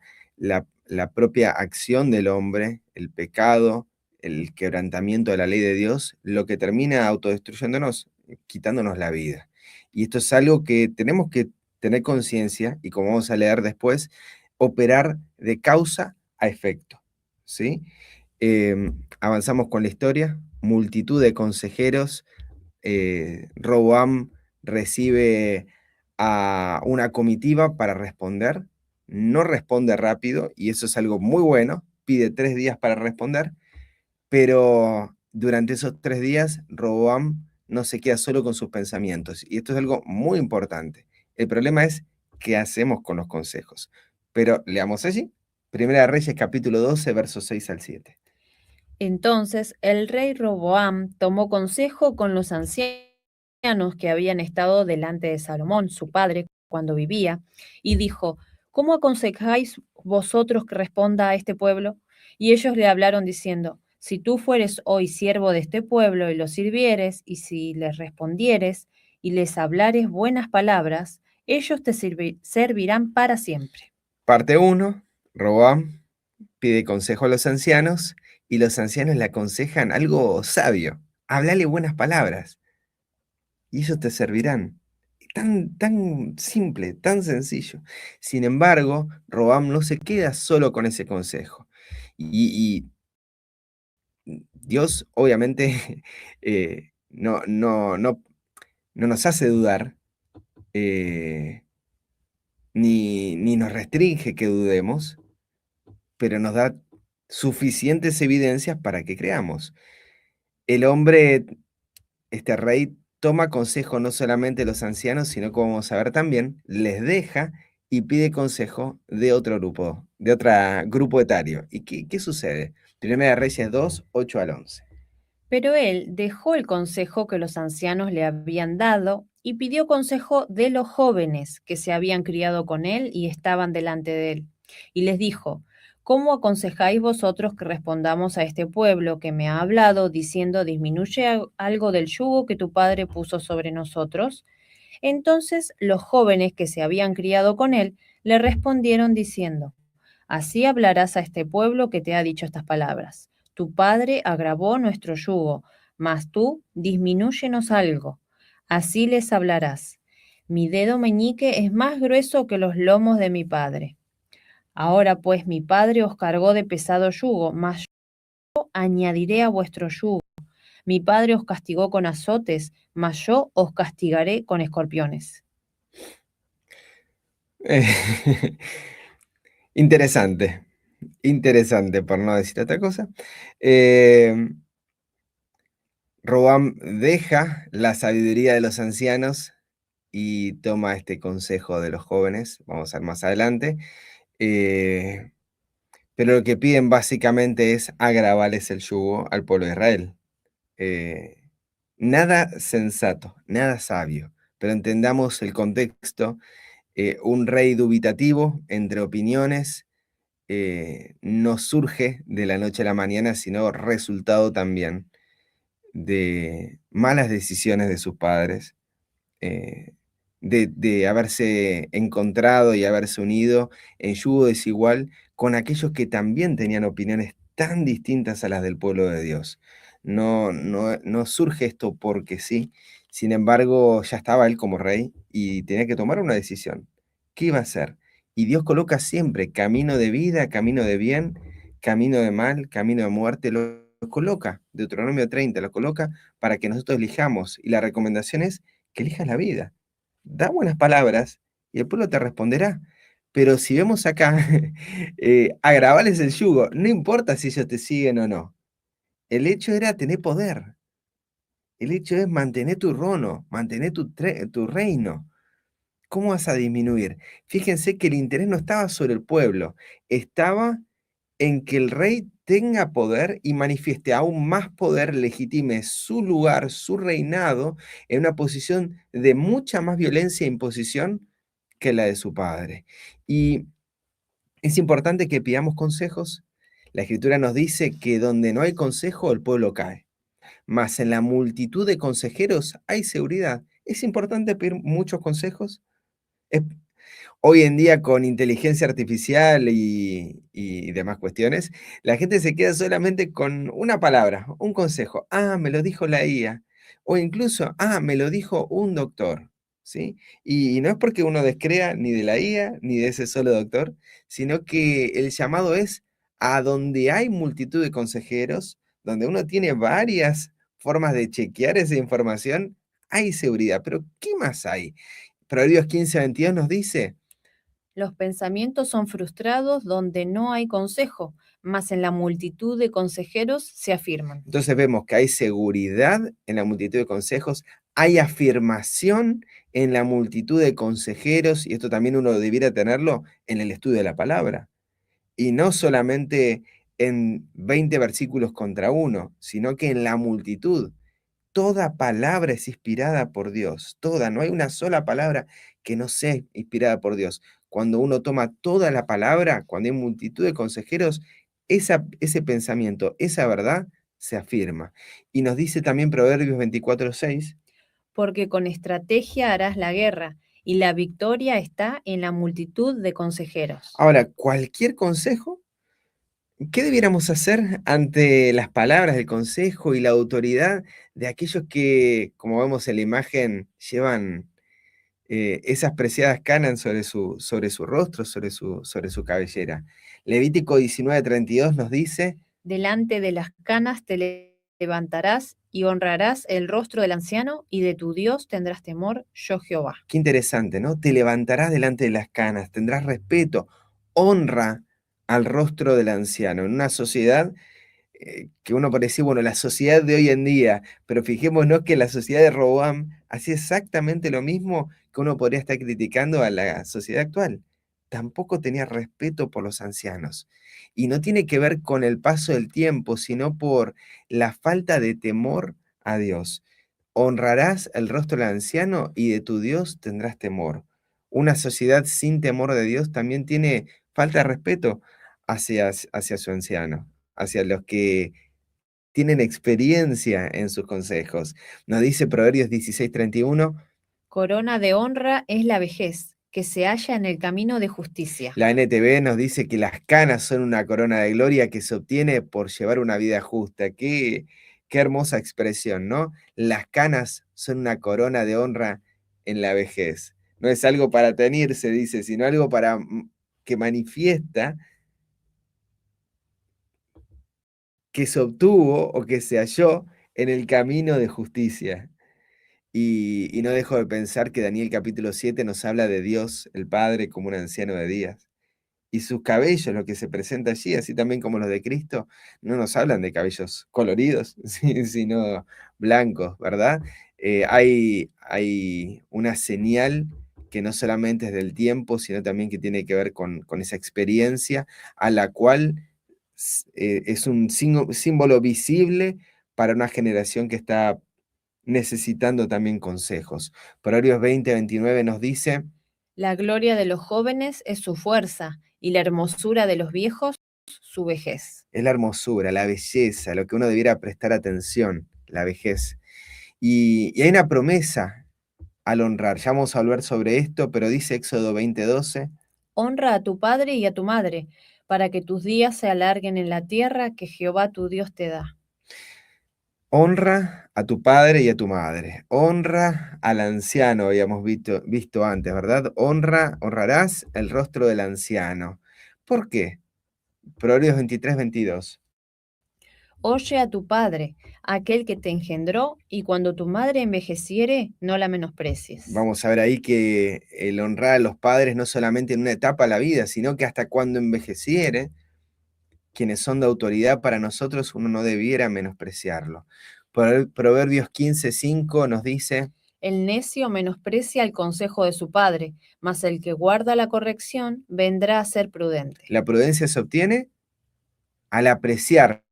propia acción del hombre, el pecado, el quebrantamiento de la ley de Dios, lo que termina autodestruyéndonos, quitándonos la vida. Y esto es algo que tenemos que tener conciencia y, como vamos a leer después, operar de causa a efecto, ¿sí? Avanzamos con la historia. Multitud de consejeros. Roboam recibe a una comitiva para responder. No responde rápido, y eso es algo muy bueno. Pide 3 días para responder, pero durante esos 3 días, Roboam no se queda solo con sus pensamientos. Y esto es algo muy importante. El problema es qué hacemos con los consejos. Pero leamos allí. Primera de Reyes, capítulo 12, versos 6 al 7. Entonces el rey Roboam tomó consejo con los ancianos que habían estado delante de Salomón, su padre, cuando vivía, y dijo, ¿cómo aconsejáis vosotros que responda a este pueblo? Y ellos le hablaron diciendo, si tú fueres hoy siervo de este pueblo y los sirvieres, y si les respondieres y les hablares buenas palabras, ellos te servirán para siempre. Parte 1. Roboam pide consejo a los ancianos y los ancianos le aconsejan algo sabio. Háblale buenas palabras y ellos te servirán. Tan simple, tan sencillo. Sin embargo, Roboam no se queda solo con ese consejo. Y Dios, obviamente, no nos hace dudar, ni nos restringe que dudemos, pero nos da suficientes evidencias para que creamos. El hombre, este rey, toma consejo no solamente de los ancianos, sino, como vamos a ver también, les deja y pide consejo de otro grupo etario. ¿Y qué sucede? Primera de Reyes 2, 8 al 11. Pero él dejó el consejo que los ancianos le habían dado y pidió consejo de los jóvenes que se habían criado con él y estaban delante de él. Y les dijo, ¿cómo aconsejáis vosotros que respondamos a este pueblo que me ha hablado diciendo, disminuye algo del yugo que tu padre puso sobre nosotros? Entonces los jóvenes que se habían criado con él le respondieron diciendo, así hablarás a este pueblo que te ha dicho estas palabras. Tu padre agravó nuestro yugo, mas tú disminúyenos algo. Así les hablarás. Mi dedo meñique es más grueso que los lomos de mi padre. Ahora pues mi padre os cargó de pesado yugo, mas yo añadiré a vuestro yugo. Mi padre os castigó con azotes, mas yo os castigaré con escorpiones. Interesante, interesante, por no decir otra cosa. Roboam deja la sabiduría de los ancianos y toma este consejo de los jóvenes, vamos a ver más adelante, pero lo que piden básicamente es agravarles el yugo al pueblo de Israel. Nada sensato, nada sabio, pero entendamos el contexto. Un rey dubitativo entre opiniones no surge de la noche a la mañana, sino resultado también de malas decisiones de sus padres, de haberse encontrado y haberse unido en yugo desigual con aquellos que también tenían opiniones tan distintas a las del pueblo de Dios. No surge esto porque sí, sin embargo ya estaba él como rey y tenía que tomar una decisión. ¿Qué iba a hacer? Y Dios coloca siempre camino de vida, camino de bien, camino de mal, camino de muerte, lo coloca, Deuteronomio 30, lo coloca para que nosotros elijamos. Y la recomendación es que elijas la vida. Da buenas palabras y el pueblo te responderá. Pero si vemos acá, agravales el yugo, no importa si ellos te siguen o no. El hecho era tener poder. El hecho es mantener tu trono, mantener tu reino. ¿Cómo vas a disminuir? Fíjense que el interés no estaba sobre el pueblo, estaba en que el rey tenga poder y manifieste aún más poder, legitime su lugar, su reinado, en una posición de mucha más violencia e imposición que la de su padre. Y es importante que pidamos consejos. La Escritura nos dice que donde no hay consejo, el pueblo cae. Mas en la multitud de consejeros hay seguridad. ¿Es importante pedir muchos consejos? Hoy en día con inteligencia artificial y demás cuestiones, la gente se queda solamente con una palabra, un consejo. Ah, me lo dijo la IA. O incluso, ah, me lo dijo un doctor. ¿Sí? Y no es porque uno descrea ni de la IA ni de ese solo doctor, sino que el llamado es a donde hay multitud de consejeros, donde uno tiene varias formas de chequear esa información, hay seguridad. Pero ¿qué más hay? Proverbios 15:22 nos dice, Los pensamientos son frustrados donde no hay consejo, mas en la multitud de consejeros se afirman. entonces vemos que hay seguridad en la multitud de consejos, hay afirmación en la multitud de consejeros, y esto también uno debiera tenerlo en el estudio de la palabra. Y no solamente en 20 versículos contra uno, sino que en la multitud. Toda palabra es inspirada por Dios, toda, no hay una sola palabra que no sea inspirada por Dios. Cuando uno toma toda la palabra, cuando hay multitud de consejeros, ese pensamiento, esa verdad se afirma. Y nos dice también Proverbios 24:6, Porque con estrategia harás la guerra, y la victoria está en la multitud de consejeros. ahora, cualquier consejo, ¿qué debiéramos hacer ante las palabras del consejo y la autoridad de aquellos que, como vemos en la imagen, llevan esas preciadas canas sobre su rostro, sobre su cabellera? Levítico 19:32 nos dice, Delante de las canas te levantarás y honrarás el rostro del anciano, y de tu Dios tendrás temor, yo Jehová. qué interesante, ¿no? Te levantarás delante de las canas, tendrás respeto, honra al rostro del anciano. En una sociedad que uno parecía, bueno, la sociedad de hoy en día, pero fijémonos que la sociedad de Roboam hacía exactamente lo mismo que uno podría estar criticando a la sociedad actual. Tampoco tenía respeto por los ancianos. Y no tiene que ver con el paso del tiempo, sino por la falta de temor a Dios. Honrarás el rostro del anciano y de tu Dios tendrás temor. Una sociedad sin temor de Dios también tiene falta de respeto hacia su anciano, hacia los que tienen experiencia en sus consejos. Nos dice Proverbios 16:31, Corona de honra es la vejez, que se halla en el camino de justicia. la NTV nos dice que las canas son una corona de gloria que se obtiene por llevar una vida justa. Qué hermosa expresión, ¿no? Las canas son una corona de honra en la vejez. No es algo para tenerse, dice, sino algo que manifiesta que se obtuvo o que se halló en el camino de justicia. Y no dejo de pensar que Daniel capítulo 7 nos habla de Dios, el Padre, como un anciano de días. Y sus cabellos, lo que se presenta allí, así también como los de Cristo, no nos hablan de cabellos coloridos, sino blancos, ¿verdad? Hay una señal que no solamente es del tiempo, sino también que tiene que ver con esa experiencia a la cual es un símbolo visible para una generación que está necesitando también consejos. Proverbios 20:29 nos dice, La gloria de los jóvenes es su fuerza, y la hermosura de los viejos su vejez. es la hermosura, la belleza, lo que uno debiera prestar atención, la vejez. Y hay una promesa al honrar. Ya vamos a hablar sobre esto, pero dice Éxodo 20:12, Honra a tu padre y a tu madre, para que tus días se alarguen en la tierra que Jehová tu Dios te da. honra a tu padre y a tu madre. Honra al anciano, habíamos visto antes, ¿verdad? Honrarás el rostro del anciano. ¿Por qué? Proverbios 23:22. Oye a tu padre, aquel que te engendró, y cuando tu madre envejeciere, no la menosprecies. Vamos a ver ahí que el honrar a los padres no solamente en una etapa de la vida, sino que hasta cuando envejeciere, quienes son de autoridad para nosotros, uno no debiera menospreciarlo. Proverbios 15:5 nos dice, El necio menosprecia el consejo de su padre, mas el que guarda la corrección vendrá a ser prudente. la prudencia se obtiene al apreciar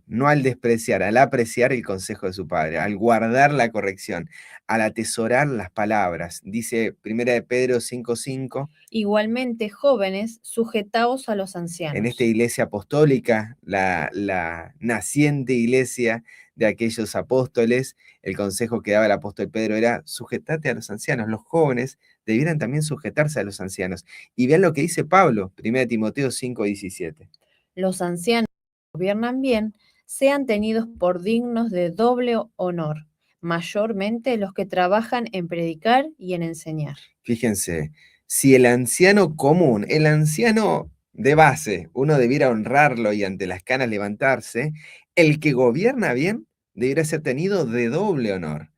no al despreciar, al apreciar el consejo de su padre, al guardar la corrección, al atesorar las palabras. Dice 1 de Pedro 5:5, Igualmente, jóvenes, sujetaos a los en ancianos. esta iglesia apostólica, la naciente iglesia de aquellos apóstoles, el consejo que daba el apóstol Pedro era: sujetate a los ancianos. Los jóvenes debieran también sujetarse a los ancianos. Y vean lo que dice Pablo, 1 Timoteo 5:17. Los ancianos que gobiernan bien sean tenidos por dignos de doble honor, mayormente los que trabajan en predicar y en enseñar. Fíjense, si el anciano común, el anciano de base, uno debiera honrarlo y ante las canas levantarse, el que gobierna bien debiera ser tenido de doble honor.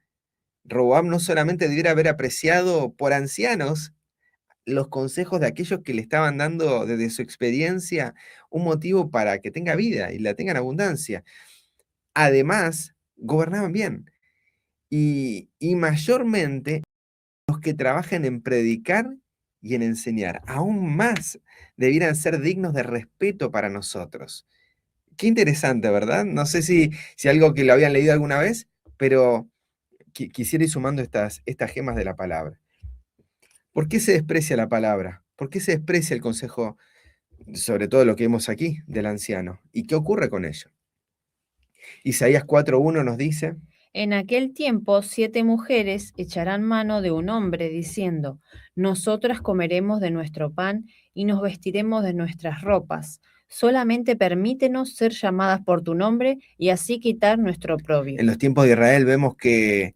Roboam no solamente debiera haber apreciado por ancianos los consejos de aquellos que le estaban dando desde su experiencia un motivo para que tenga vida y la tenga en abundancia. Además, gobernaban bien y mayormente los que trabajan en predicar y en enseñar, aún más, debieran ser dignos de respeto para nosotros. Qué interesante, ¿verdad? No sé si algo que lo habían leído alguna vez, pero quisiera ir sumando estas gemas de la palabra. ¿Por qué se desprecia la palabra? ¿Por qué se desprecia el consejo, sobre todo lo que vemos aquí, del anciano? ¿Y qué ocurre con ello? Isaías 4:1 nos dice: En aquel tiempo 7 mujeres echarán mano de un hombre, diciendo, nosotras comeremos de nuestro pan y nos vestiremos de nuestras ropas. Solamente permítenos ser llamadas por tu nombre y así quitar nuestro oprobio. En los tiempos de Israel vemos que,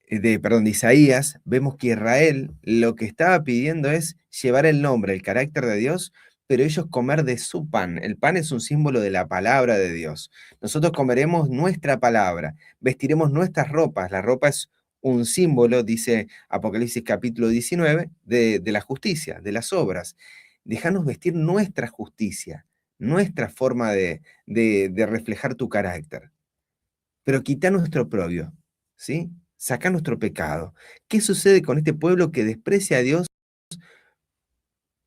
de Isaías, vemos que Israel lo que estaba pidiendo es llevar el nombre, el carácter de Dios, pero ellos comer de su pan. El pan es un símbolo de la palabra de Dios. Nosotros comeremos nuestra palabra, vestiremos nuestras ropas. La ropa es un símbolo, dice Apocalipsis capítulo 19, de la justicia, de las obras. Dejanos vestir nuestra justicia, nuestra forma de reflejar tu carácter. Pero quita nuestro oprobio, ¿sí? Saca nuestro pecado. ¿Qué sucede con este pueblo que desprecia a Dios,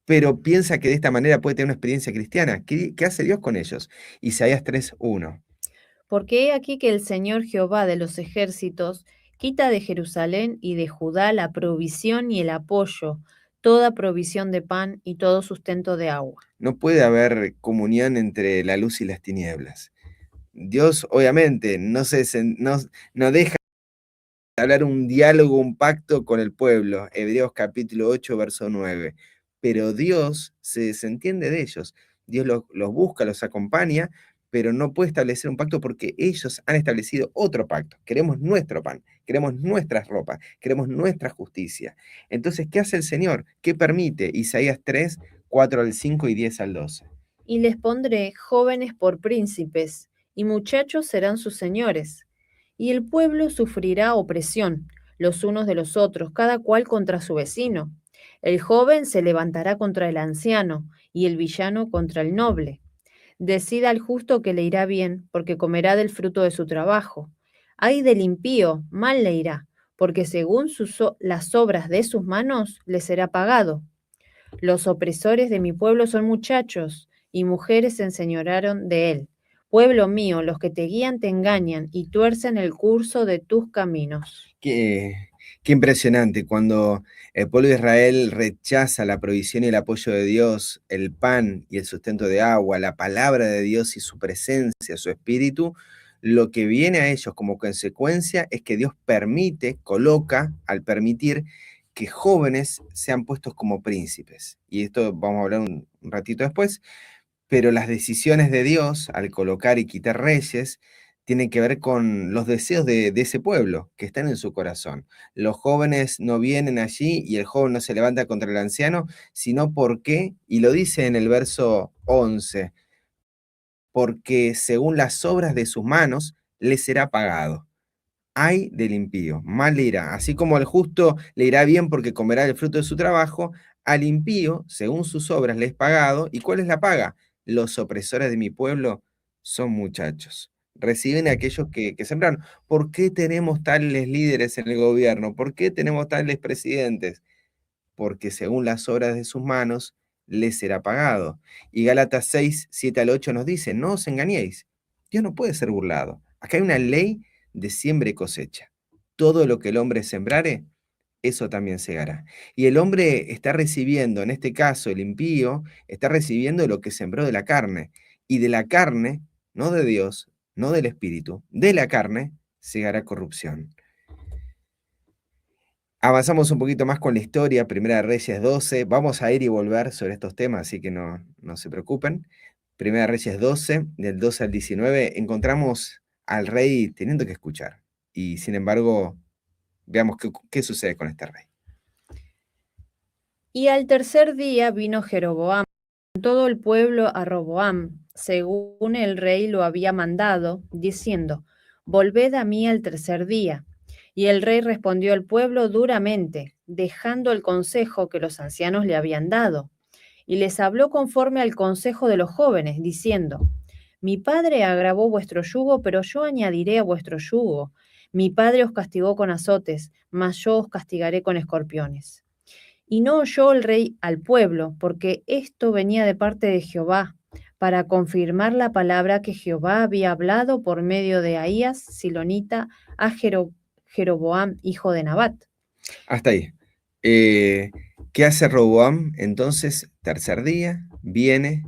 pero piensa que de esta manera puede tener una experiencia cristiana? ¿Qué hace Dios con ellos? Isaías 3:1. Porque he aquí que el Señor Jehová de los ejércitos quita de Jerusalén y de Judá la provisión y el apoyo, toda provisión de pan y todo sustento de agua. No puede haber comunión entre la luz y las tinieblas. Dios, obviamente, no deja de hablar un diálogo, un pacto con el pueblo. Hebreos capítulo 8, verso 9. Pero Dios se desentiende de ellos. Dios los busca, los acompaña, pero no puede establecer un pacto porque ellos han establecido otro pacto. Queremos nuestro pan, queremos nuestras ropas, queremos nuestra justicia. Entonces, ¿qué hace el Señor? ¿Qué permite? Isaías 3, 4 al 5 y 10 al 12. Y les pondré jóvenes por príncipes, y muchachos serán sus señores. Y el pueblo sufrirá opresión, los unos de los otros, cada cual contra su vecino. El joven se levantará contra el anciano, y el villano contra el noble. Decida al justo que le irá bien, porque comerá del fruto de su trabajo. Ay del impío, mal le irá, porque según las obras de sus manos le será pagado. Los opresores de mi pueblo son muchachos, y mujeres se enseñorearon de él. Pueblo mío, los que te guían te engañan y tuercen el curso de tus caminos. Qué impresionante cuando el pueblo de Israel rechaza la provisión y el apoyo de Dios, el pan y el sustento de agua, la palabra de Dios y su presencia, su espíritu. Lo que viene a ellos como consecuencia es que Dios coloca, al permitir que jóvenes sean puestos como príncipes. Y esto vamos a hablar un ratito después, pero las decisiones de Dios al colocar y quitar reyes tienen que ver con los deseos de ese pueblo que están en su corazón. Los jóvenes no vienen allí y el joven no se levanta contra el anciano, sino porque, y lo dice en el verso 11, porque según las obras de sus manos le será pagado. Ay del impío, mal le irá. Así como al justo le irá bien porque comerá el fruto de su trabajo, al impío, según sus obras, le es pagado. ¿Y cuál es la paga? Los opresores de mi pueblo son muchachos. Reciben a aquellos que sembraron. ¿Por qué tenemos tales líderes en el gobierno? ¿Por qué tenemos tales presidentes? Porque según las obras de sus manos, les será pagado. Y Gálatas 6, 7 al 8 nos dice, no os engañéis, Dios no puede ser burlado. Acá hay una ley de siembra y cosecha. Todo lo que el hombre sembrare, eso también segará. Y el hombre está recibiendo, en este caso el impío, está recibiendo lo que sembró de la carne. Y de la carne, no de Dios, no del Espíritu, de la carne segará corrupción. Avanzamos un poquito más con la historia, Primera de Reyes 12. Vamos a ir y volver sobre estos temas, así que no se preocupen. Primera de Reyes 12, del 12 al 19, encontramos al rey teniendo que escuchar. Y sin embargo, veamos qué sucede con este rey. Y al tercer día vino Jeroboam, con todo el pueblo a Roboam, según el rey lo había mandado, diciendo, volved a mí al tercer día. Y el rey respondió al pueblo duramente, dejando el consejo que los ancianos le habían dado. Y les habló conforme al consejo de los jóvenes, diciendo, mi padre agravó vuestro yugo, pero yo añadiré a vuestro yugo. Mi padre os castigó con azotes, mas yo os castigaré con escorpiones. Y no oyó el rey al pueblo, porque esto venía de parte de Jehová, para confirmar la palabra que Jehová había hablado por medio de Ahías, silonita, a Jeroboam, hijo de Nabat. Hasta ahí. ¿Qué hace Roboam? Entonces, tercer día, viene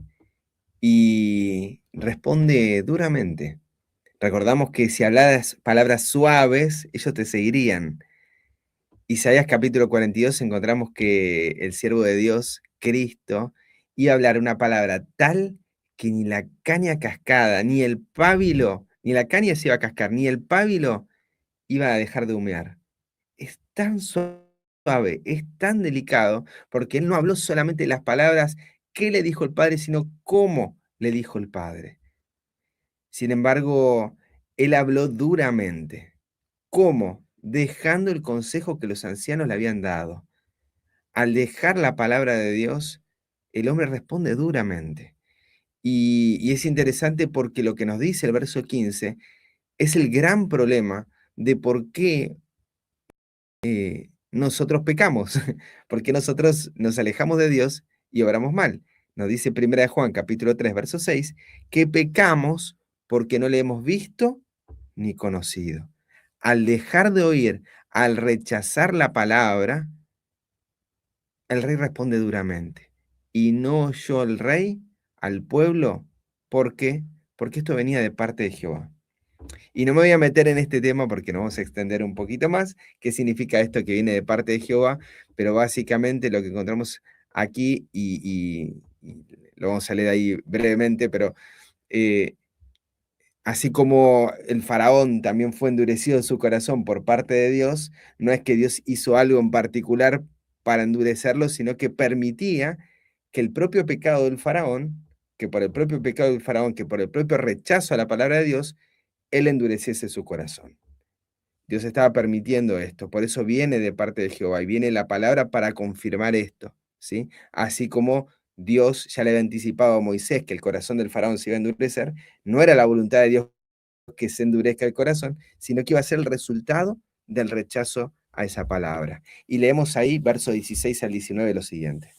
y responde duramente. Recordamos que si hablaras palabras suaves, ellos te seguirían. Isaías capítulo 42 encontramos que el siervo de Dios, Cristo, iba a hablar una palabra tal que ni la caña cascada, ni el pábilo, ni la caña se iba a cascar, ni el pábilo iba a dejar de humear. Es tan suave, es tan delicado, porque él no habló solamente las palabras que le dijo el Padre, sino cómo le dijo el Padre. Sin embargo, él habló duramente. ¿Cómo? Dejando el consejo que los ancianos le habían dado. Al dejar la palabra de Dios, el hombre responde duramente. Y es interesante porque lo que nos dice el verso 15 es el gran problema de por qué nosotros pecamos, porque nosotros nos alejamos de Dios y obramos mal. Nos dice 1 Juan capítulo 3, verso 6, que pecamos porque no le hemos visto ni conocido. Al dejar de oír, al rechazar la palabra, el rey responde duramente. Y no oyó el rey al pueblo. ¿Por qué? Porque esto venía de parte de Jehová. Y no me voy a meter en este tema porque nos vamos a extender un poquito más. ¿Qué significa esto que viene de parte de Jehová? Pero básicamente lo que encontramos aquí, y lo vamos a leer ahí brevemente, pero así como el faraón también fue endurecido en su corazón por parte de Dios, no es que Dios hizo algo en particular para endurecerlo, sino que permitía que el propio pecado del faraón, que por el propio pecado del faraón, que por el propio rechazo a la palabra de Dios, él endureciese su corazón. Dios estaba permitiendo esto, por eso viene de parte de Jehová y viene la palabra para confirmar esto, ¿sí? Así como Dios ya le había anticipado a Moisés que el corazón del faraón se iba a endurecer, no era la voluntad de Dios que se endurezca el corazón, sino que iba a ser el resultado del rechazo a esa palabra. Y leemos ahí, verso 16 al 19, lo siguiente.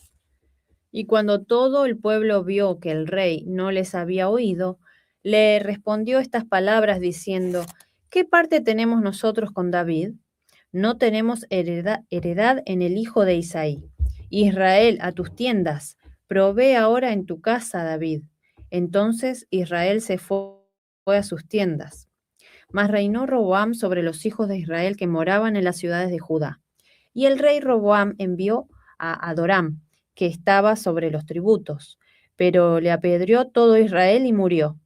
Y cuando todo el pueblo vio que el rey no les había oído, le respondió estas palabras diciendo, ¿qué parte tenemos nosotros con David? No tenemos heredad en el hijo de Isaí. Israel, a tus tiendas, provee ahora en tu casa, David. Entonces Israel se fue a sus tiendas. Mas reinó Roboam sobre los hijos de Israel que moraban en las ciudades de Judá. Y el rey Roboam envió a Adoram, que estaba sobre los tributos, pero le apedreó todo Israel y murió.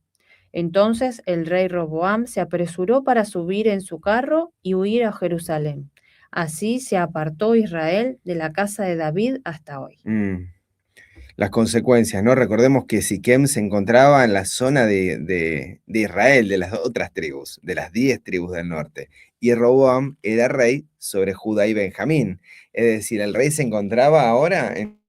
Entonces el rey Roboam se apresuró para subir en su carro y huir a Jerusalén. Así se apartó Israel de la casa de David hasta hoy. Las consecuencias, ¿no? Recordemos que Siquem se encontraba en la zona de Israel, de las otras tribus, de las 10 tribus del norte. Y Roboam era rey sobre Judá y Benjamín. Es decir, el rey se encontraba ahora en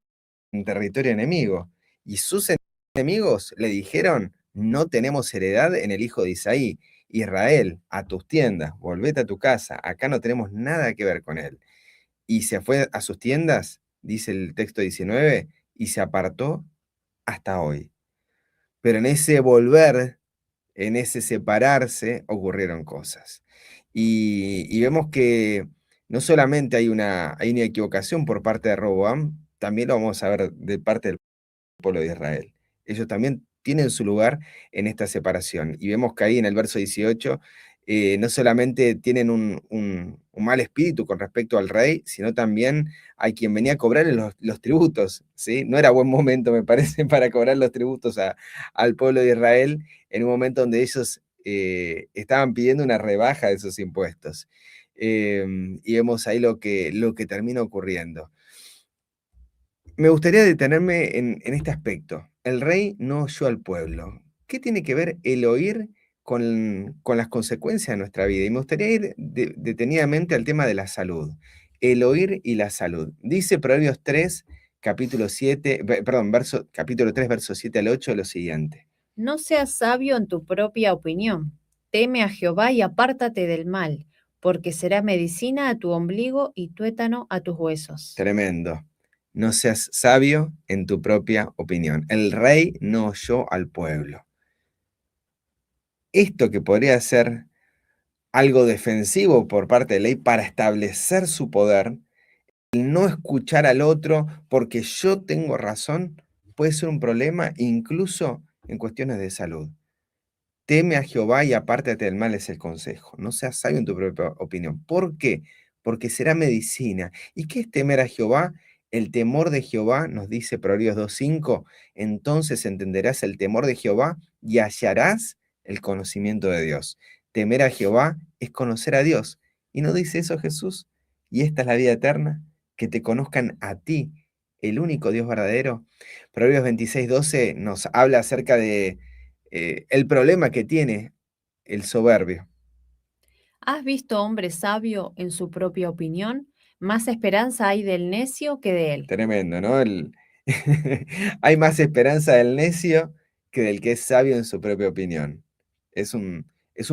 territorio enemigo. Y sus enemigos le dijeron, no tenemos heredad en el hijo de Isaí. Israel, a tus tiendas, volvete a tu casa, acá no tenemos nada que ver con él. Y se fue a sus tiendas, dice el texto 19, y se apartó hasta hoy. Pero en ese volver, en ese separarse ocurrieron cosas. Y vemos que no solamente hay una equivocación por parte de Roboam, también lo vamos a ver de parte del pueblo de Israel. Ellos también tienen su lugar en esta separación. Y vemos que ahí en el verso 18, no solamente tienen un mal espíritu con respecto al rey, sino también hay quien venía a cobrarle los tributos, ¿sí? No era buen momento, me parece, para cobrar los tributos al pueblo de Israel, en un momento donde ellos estaban pidiendo una rebaja de esos impuestos. Y vemos ahí lo que termina ocurriendo. Me gustaría detenerme en este aspecto. El rey no oyó al pueblo. ¿Qué tiene que ver el oír con las consecuencias de nuestra vida? Y me gustaría ir detenidamente al tema de la salud. El oír y la salud. Dice Proverbios 3, capítulo 7, capítulo 3, verso 7 al 8, lo siguiente. No seas sabio en tu propia opinión. Teme a Jehová y apártate del mal, porque será medicina a tu ombligo y tuétano a tus huesos. Tremendo. No seas sabio en tu propia opinión. El rey no oyó al pueblo. Esto que podría ser algo defensivo por parte de la ley para establecer su poder, el no escuchar al otro porque yo tengo razón, puede ser un problema incluso en cuestiones de salud. Teme a Jehová y apártate del mal es el consejo. No seas sabio en tu propia opinión. ¿Por qué? Porque será medicina. ¿Y qué es temer a Jehová? El temor de Jehová, nos dice Proverbios 2:5, entonces entenderás el temor de Jehová y hallarás el conocimiento de Dios. Temer a Jehová es conocer a Dios. ¿Y no dice eso Jesús? Y esta es la vida eterna, que te conozcan a ti, el único Dios verdadero. Proverbios 26:12 nos habla acerca de el problema que tiene el soberbio. ¿Has visto hombre sabio en su propia opinión? Más esperanza hay del necio que de él. Tremendo, ¿no? Hay más esperanza del necio que del que es sabio en su propia opinión. Es un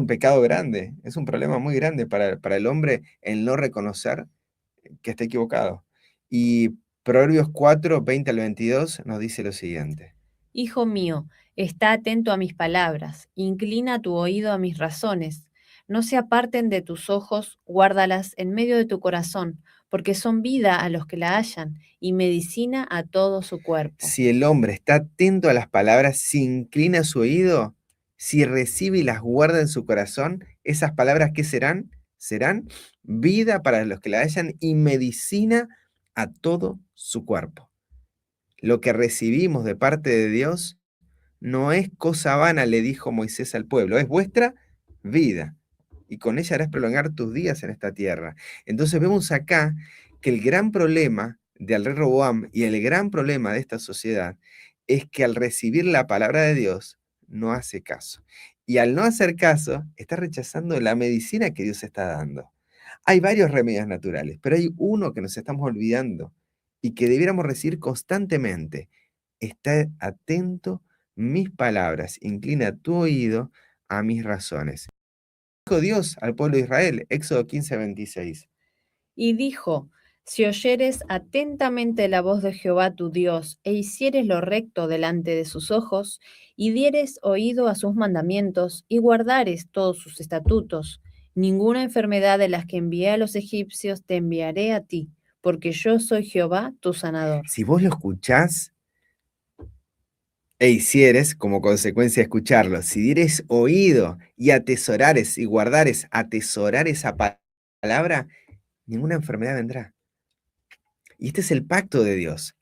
pecado grande, es un problema muy grande para el hombre el no reconocer que está equivocado. Y Proverbios 4, 20 al 22 nos dice lo siguiente. Hijo mío, está atento a mis palabras, inclina tu oído a mis razones. No se aparten de tus ojos, guárdalas en medio de tu corazón, porque son vida a los que la hallan y medicina a todo su cuerpo. Si el hombre está atento a las palabras, si inclina su oído, si recibe y las guarda en su corazón, esas palabras, ¿qué serán? Serán vida para los que la hallan y medicina a todo su cuerpo. Lo que recibimos de parte de Dios no es cosa vana, le dijo Moisés al pueblo, es vuestra vida. Y con ella harás prolongar tus días en esta tierra. Entonces vemos acá que el gran problema del rey Roboam y el gran problema de esta sociedad es que al recibir la palabra de Dios no hace caso. Y al no hacer caso, está rechazando la medicina que Dios está dando. Hay varios remedios naturales, pero hay uno que nos estamos olvidando y que debiéramos recibir constantemente. Está atento mis palabras, inclina tu oído a mis razones. Dijo Dios al pueblo de Israel, Éxodo 15:26. Y dijo, si oyeres atentamente la voz de Jehová tu Dios, e hicieres lo recto delante de sus ojos, y dieres oído a sus mandamientos, y guardares todos sus estatutos, ninguna enfermedad de las que envié a los egipcios te enviaré a ti, porque yo soy Jehová tu sanador. Si vos lo escuchás e hicieres, como consecuencia de escucharlo, si dieres oído y atesorares y guardares, atesorar esa palabra, ninguna enfermedad vendrá. Y este es el pacto de Dios,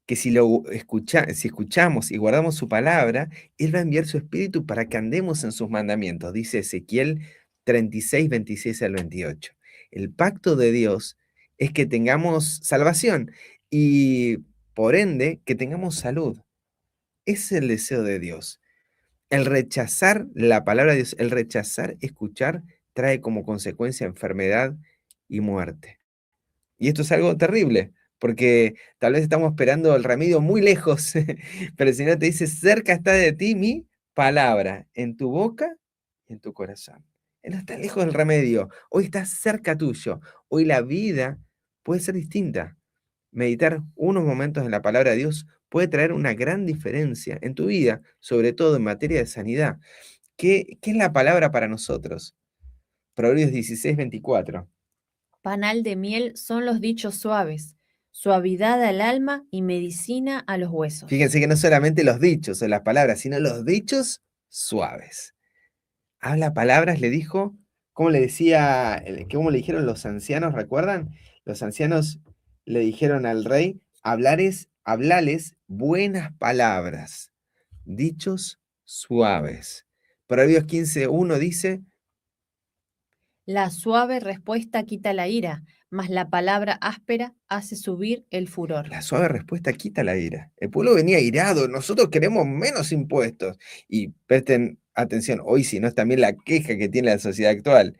que si escuchamos y guardamos su palabra, Él va a enviar su espíritu para que andemos en sus mandamientos, dice Ezequiel 36, 26 al 28. El pacto de Dios es que tengamos salvación y por ende que tengamos salud. Ese es el deseo de Dios. El rechazar la palabra de Dios, el rechazar escuchar, trae como consecuencia enfermedad y muerte. Y esto es algo terrible, porque tal vez estamos esperando el remedio muy lejos, pero el Señor te dice, cerca está de ti mi palabra, en tu boca y en tu corazón. Él no está lejos del remedio, hoy está cerca tuyo, hoy la vida puede ser distinta. Meditar unos momentos en la palabra de Dios puede traer una gran diferencia en tu vida, sobre todo en materia de sanidad. ¿Qué es la palabra para nosotros? Proverbios 16:24. Panal de miel son los dichos suaves, suavidad al alma y medicina a los huesos. Fíjense que no solamente los dichos o las palabras, sino los dichos suaves. Habla palabras, le dijo, ¿cómo le decía, cómo le dijeron los ancianos, recuerdan? Los ancianos le dijeron al rey, hablales buenas palabras, dichos suaves. Proverbios 15:1 dice, La suave respuesta quita la ira, mas la palabra áspera hace subir el furor. la suave respuesta quita la ira. El pueblo venía irado, nosotros queremos menos impuestos. Y presten atención, hoy si no es también la queja que tiene la sociedad actual.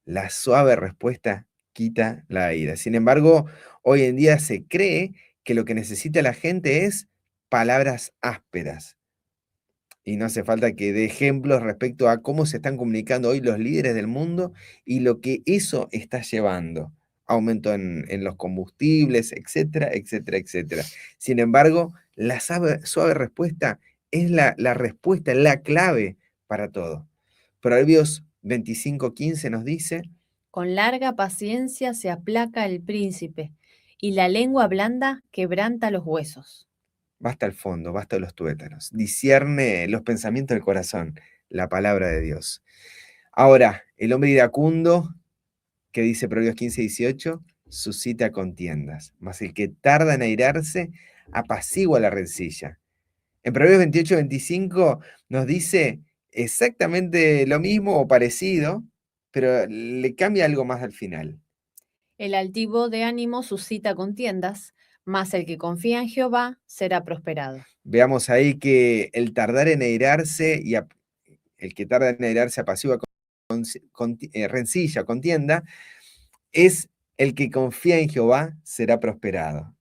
La suave respuesta quita la ira. Sin embargo, hoy en día se cree que lo que necesita la gente es palabras ásperas. Y no hace falta que dé ejemplos respecto a cómo se están comunicando hoy los líderes del mundo y lo que eso está llevando. Aumento en los combustibles, etcétera, etcétera, etcétera. Sin embargo, la suave respuesta es la respuesta, la clave para todo. Proverbios 25:15 nos dice, Con larga paciencia se aplaca el príncipe, y la lengua blanda quebranta los huesos. basta el fondo, basta los tuétanos. Discierne los pensamientos del corazón, la palabra de Dios. Ahora, el hombre iracundo, que dice Proverbios 15:18, suscita contiendas, mas el que tarda en airarse apacigua la rencilla. En Proverbios 28:25 nos dice exactamente lo mismo o parecido, pero le cambia algo más al final. El altivo de ánimo suscita contiendas, mas el que confía en Jehová será prosperado. Veamos ahí que el tardar en airarse y el que tarda en airarse apacigua rencilla, contienda, es el que confía en Jehová será prosperado.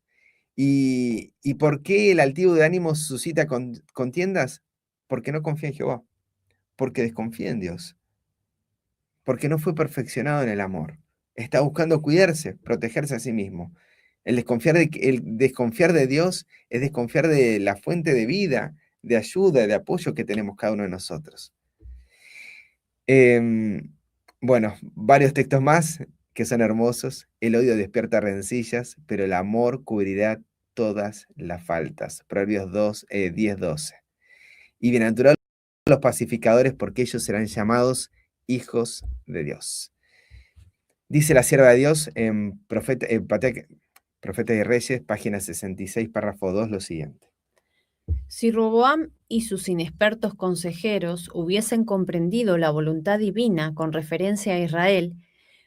¿Y por qué el altivo de ánimo suscita contiendas? Porque no confía en Jehová, porque desconfía en Dios, porque no fue perfeccionado en el amor. Está buscando cuidarse, protegerse a sí mismo. El desconfiar de Dios es desconfiar de la fuente de vida, de ayuda, de apoyo que tenemos cada uno de nosotros. Bueno, varios textos más que son hermosos. El odio despierta rencillas, pero el amor cubrirá todas las faltas. Proverbios 10:12. Y bienaventurados los pacificadores, porque ellos serán llamados hijos de Dios. Dice la sierva de Dios en Profeta y Reyes, página 66, párrafo 2, lo siguiente. Si Roboam y sus inexpertos consejeros hubiesen comprendido la voluntad divina con referencia a Israel,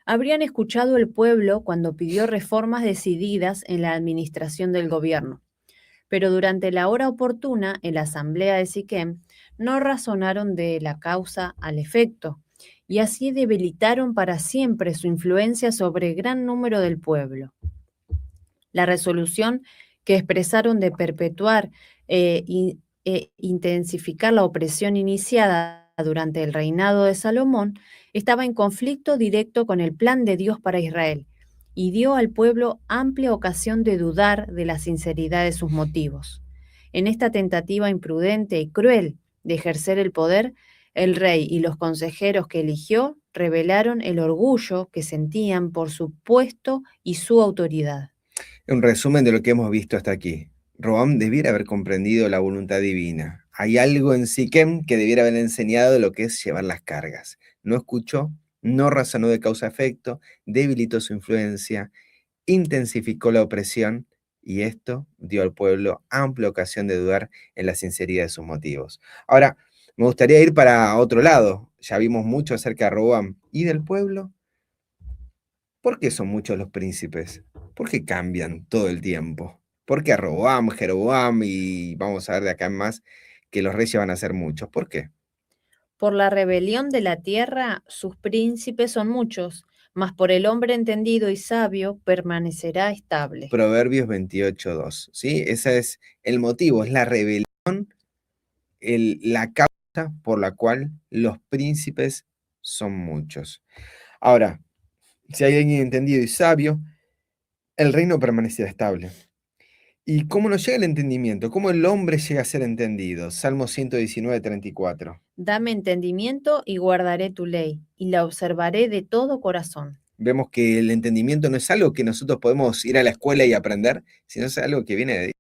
habrían escuchado el pueblo cuando pidió reformas decididas en la administración del gobierno. Pero durante la hora oportuna, en la asamblea de Siquem, no razonaron de la causa al efecto, y así debilitaron para siempre su influencia sobre gran número del pueblo. La resolución que expresaron de perpetuar e intensificar la opresión iniciada durante el reinado de Salomón estaba en conflicto directo con el plan de Dios para Israel y dio al pueblo amplia ocasión de dudar de la sinceridad de sus motivos. En esta tentativa imprudente y cruel de ejercer el poder, el rey y los consejeros que eligió revelaron el orgullo que sentían por su puesto y su autoridad. Un resumen de lo que hemos visto hasta aquí. Roboam debiera haber comprendido la voluntad divina. Hay algo en Siquem que debiera haber enseñado lo que es llevar las cargas. No escuchó, no razonó de causa-efecto, debilitó su influencia, intensificó la opresión y esto dio al pueblo amplia ocasión de dudar en la sinceridad de sus motivos. Ahora, me gustaría ir para otro lado. Ya vimos mucho acerca de Roboam y del pueblo. ¿Por qué son muchos los príncipes? ¿Por qué cambian todo el tiempo? ¿Por qué Roboam, Jeroboam y vamos a ver de acá en más que los reyes van a ser muchos? ¿Por qué? Por la rebelión de la tierra, sus príncipes son muchos, mas por el hombre entendido y sabio permanecerá estable. Proverbios 28:2, ¿sí? Ese es el motivo, es la rebelión, la causa por la cual los príncipes son muchos. Ahora, si hay alguien entendido y sabio, el reino permanecerá estable. ¿Y cómo nos llega el entendimiento? ¿Cómo el hombre llega a ser entendido? Salmo 119, 34. Dame entendimiento y guardaré tu ley, y la observaré de todo corazón. Vemos que el entendimiento no es algo que nosotros podemos ir a la escuela y aprender, sino es algo que viene de Dios.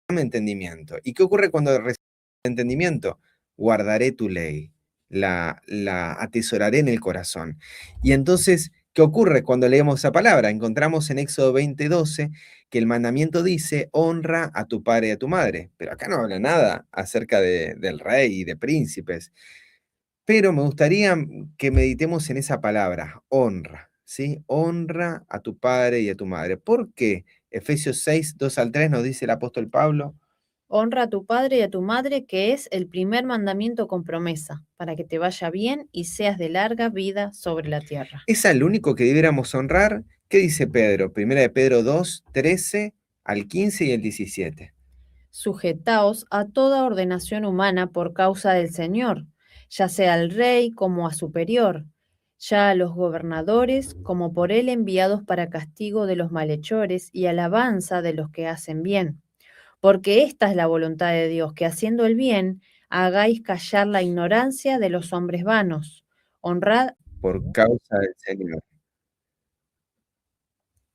Dame entendimiento. ¿Y qué ocurre cuando recibimos entendimiento? Guardaré tu ley, la atesoraré en el corazón. Y entonces, ¿qué ocurre cuando leemos esa palabra? Encontramos en Éxodo 20:12 que el mandamiento dice, honra a tu padre y a tu madre. Pero acá no habla nada acerca del rey y de príncipes. Pero me gustaría que meditemos en esa palabra, honra, ¿sí? Honra a tu padre y a tu madre. ¿Por qué? Efesios 6, 2 al 3 nos dice el apóstol Pablo. Honra a tu padre y a tu madre, que es el primer mandamiento con promesa, para que te vaya bien y seas de larga vida sobre la tierra. ¿Es al único que debiéramos honrar? ¿Qué dice Pedro? Primera de Pedro 2, 13 al 15 y el 17. Sujetaos a toda ordenación humana por causa del Señor, ya sea al rey como a superior, ya a los gobernadores como por él enviados para castigo de los malhechores y alabanza de los que hacen bien. Porque esta es la voluntad de Dios, que haciendo el bien hagáis callar la ignorancia de los hombres vanos. Honrad. Por causa del Señor.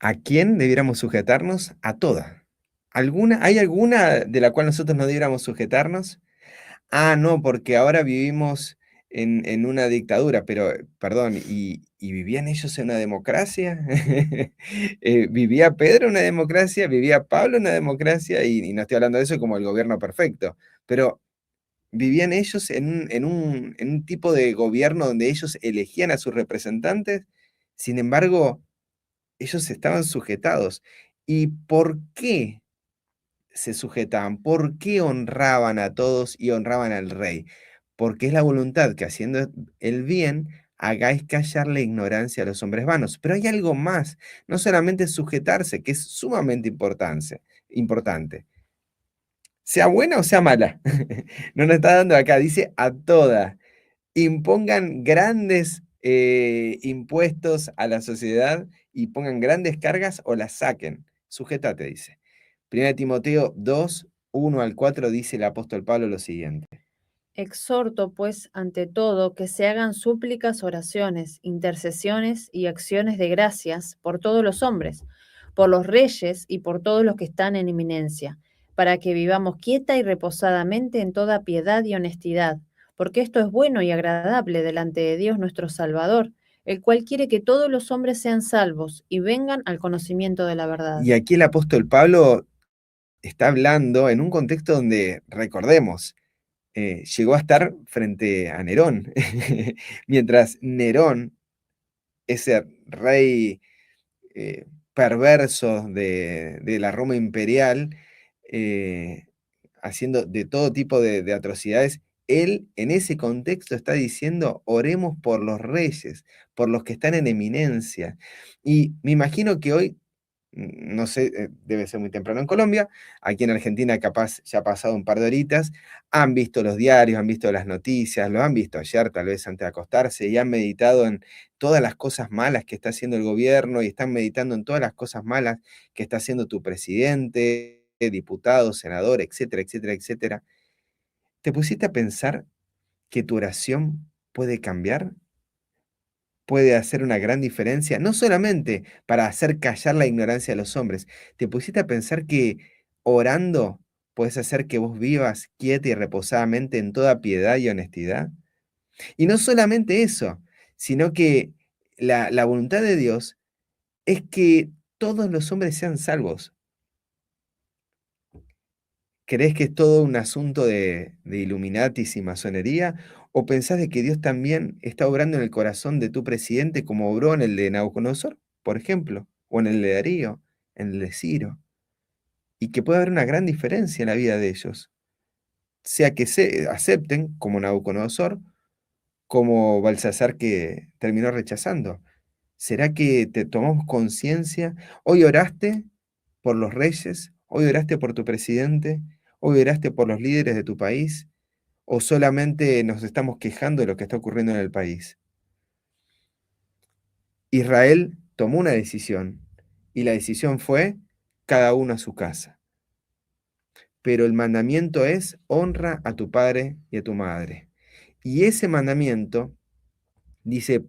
¿A quién debiéramos sujetarnos? A toda. ¿Hay alguna de la cual nosotros no debiéramos sujetarnos? Ah, no, porque ahora vivimos en una dictadura, pero, perdón, ¿y vivían ellos en una democracia? ¿Vivía Pedro en una democracia? ¿Vivía Pablo en una democracia? Y no estoy hablando de eso como el gobierno perfecto, pero ¿vivían ellos en un tipo de gobierno donde ellos elegían a sus representantes? Sin embargo, ellos estaban sujetados. ¿Y por qué se sujetaban? ¿Por qué honraban a todos y honraban al rey? Porque es la voluntad que haciendo el bien hagáis callar la ignorancia a los hombres vanos. Pero hay algo más, no solamente sujetarse, que es sumamente importante. Sea buena o sea mala. No nos está dando acá, dice a todas. Impongan grandes impuestos a la sociedad y pongan grandes cargas o las saquen. Sujétate, dice. 1 Timoteo 2, 1 al 4 dice el apóstol Pablo lo siguiente. Exhorto, pues, ante todo, que se hagan súplicas, oraciones, intercesiones y acciones de gracias por todos los hombres, por los reyes y por todos los que están en eminencia, para que vivamos quieta y reposadamente en toda piedad y honestidad, porque esto es bueno y agradable delante de Dios nuestro Salvador, el cual quiere que todos los hombres sean salvos y vengan al conocimiento de la verdad. Y aquí el apóstol Pablo está hablando en un contexto donde, recordemos, llegó a estar frente a Nerón, mientras Nerón, ese rey perverso de la Roma imperial, haciendo de todo tipo de atrocidades, él en ese contexto está diciendo, oremos por los reyes, por los que están en eminencia. Y me imagino que hoy, no sé, debe ser muy temprano en Colombia, aquí en Argentina capaz ya ha pasado un par de horitas, han visto los diarios, han visto las noticias, lo han visto ayer tal vez antes de acostarse y han meditado en todas las cosas malas que está haciendo el gobierno y están meditando en todas las cosas malas que está haciendo tu presidente, diputado, senador, etcétera, etcétera, etcétera. ¿Te pusiste a pensar que tu oración puede cambiar? Puede hacer una gran diferencia, no solamente para hacer callar la ignorancia de los hombres. ¿Te pusiste a pensar que orando puedes hacer que vos vivas quieta y reposadamente en toda piedad y honestidad? Y no solamente eso, sino que la voluntad de Dios es que todos los hombres sean salvos. ¿Crees que es todo un asunto de Illuminatis y masonería? ¿O pensás de que Dios también está obrando en el corazón de tu presidente como obró en el de Nabucodonosor, por ejemplo? ¿O en el de Darío, en el de Ciro? Y que puede haber una gran diferencia en la vida de ellos. Sea que se acepten como Nabucodonosor, como Balsasar que terminó rechazando. ¿Será que te tomamos conciencia? Hoy oraste por los reyes, hoy oraste por tu presidente, hoy oraste por los líderes de tu país, o solamente nos estamos quejando de lo que está ocurriendo en el país. Israel tomó una decisión y la decisión fue cada uno a su casa. pero el mandamiento es honra a tu padre y a tu madre. Y ese mandamiento, dice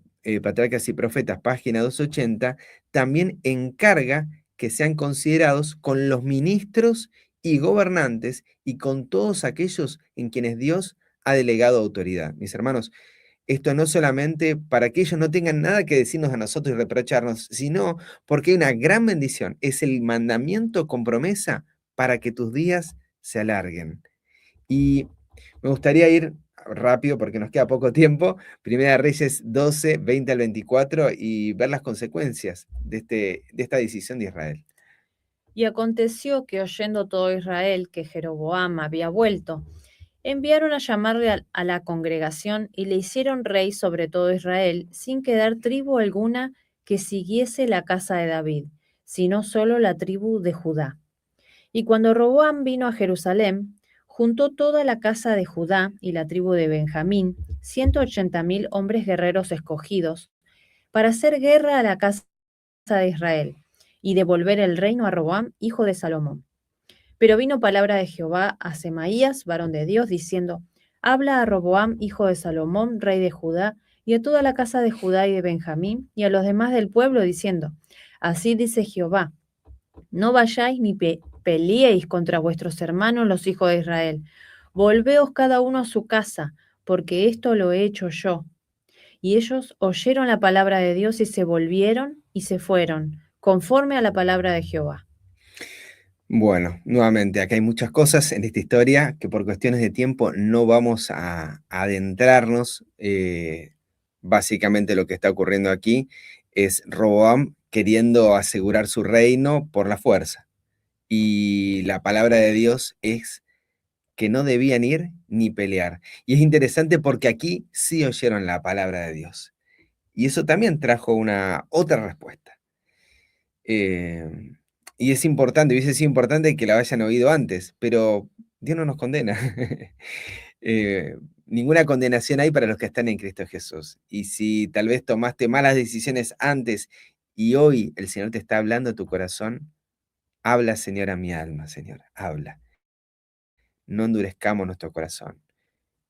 Patriarcas y Profetas, página 280, también encarga que sean considerados con los ministros y gobernantes y con todos aquellos en quienes Dios ha delegado autoridad. Mis hermanos, esto no solamente para que ellos no tengan nada que decirnos a nosotros y reprocharnos, sino porque hay una gran bendición. Es el mandamiento con promesa para que tus días se alarguen. Y me gustaría ir rápido porque nos queda poco tiempo. Primera de Reyes 12, 20 al 24 y ver las consecuencias de esta decisión de Israel. Y aconteció que oyendo todo Israel que Jeroboam había vuelto, enviaron a llamarle a la congregación y le hicieron rey sobre todo Israel, sin quedar tribu alguna que siguiese la casa de David, sino solo la tribu de Judá. Y cuando Roboam vino a Jerusalén, juntó toda la casa de Judá y la tribu de Benjamín, 180.000 hombres guerreros escogidos, para hacer guerra a la casa de Israel y devolver el reino a Roboam, hijo de Salomón. Pero vino palabra de Jehová a Semaías, varón de Dios, diciendo: Habla a Roboam, hijo de Salomón, rey de Judá, y a toda la casa de Judá y de Benjamín, y a los demás del pueblo, diciendo: Así dice Jehová: No vayáis ni peleéis contra vuestros hermanos los hijos de Israel. Volveos cada uno a su casa, porque esto lo he hecho yo. Y ellos oyeron la palabra de Dios y se volvieron y se fueron, conforme a la palabra de Jehová. Bueno, nuevamente, acá hay muchas cosas en esta historia que por cuestiones de tiempo no vamos a adentrarnos. Básicamente lo que está ocurriendo aquí es Roboam queriendo asegurar su reino por la fuerza. Y la palabra de Dios es que no debían ir ni pelear. Y es interesante porque aquí sí oyeron la palabra de Dios. Y eso también trajo una otra respuesta. Y es importante, hubiese sido importante que la hayan oído antes, pero Dios no nos condena. Ninguna condenación hay para los que están en Cristo Jesús. Y si tal vez tomaste malas decisiones antes y hoy el Señor te está hablando a tu corazón, habla, Señor, a mi alma, Señor, habla. No endurezcamos nuestro corazón.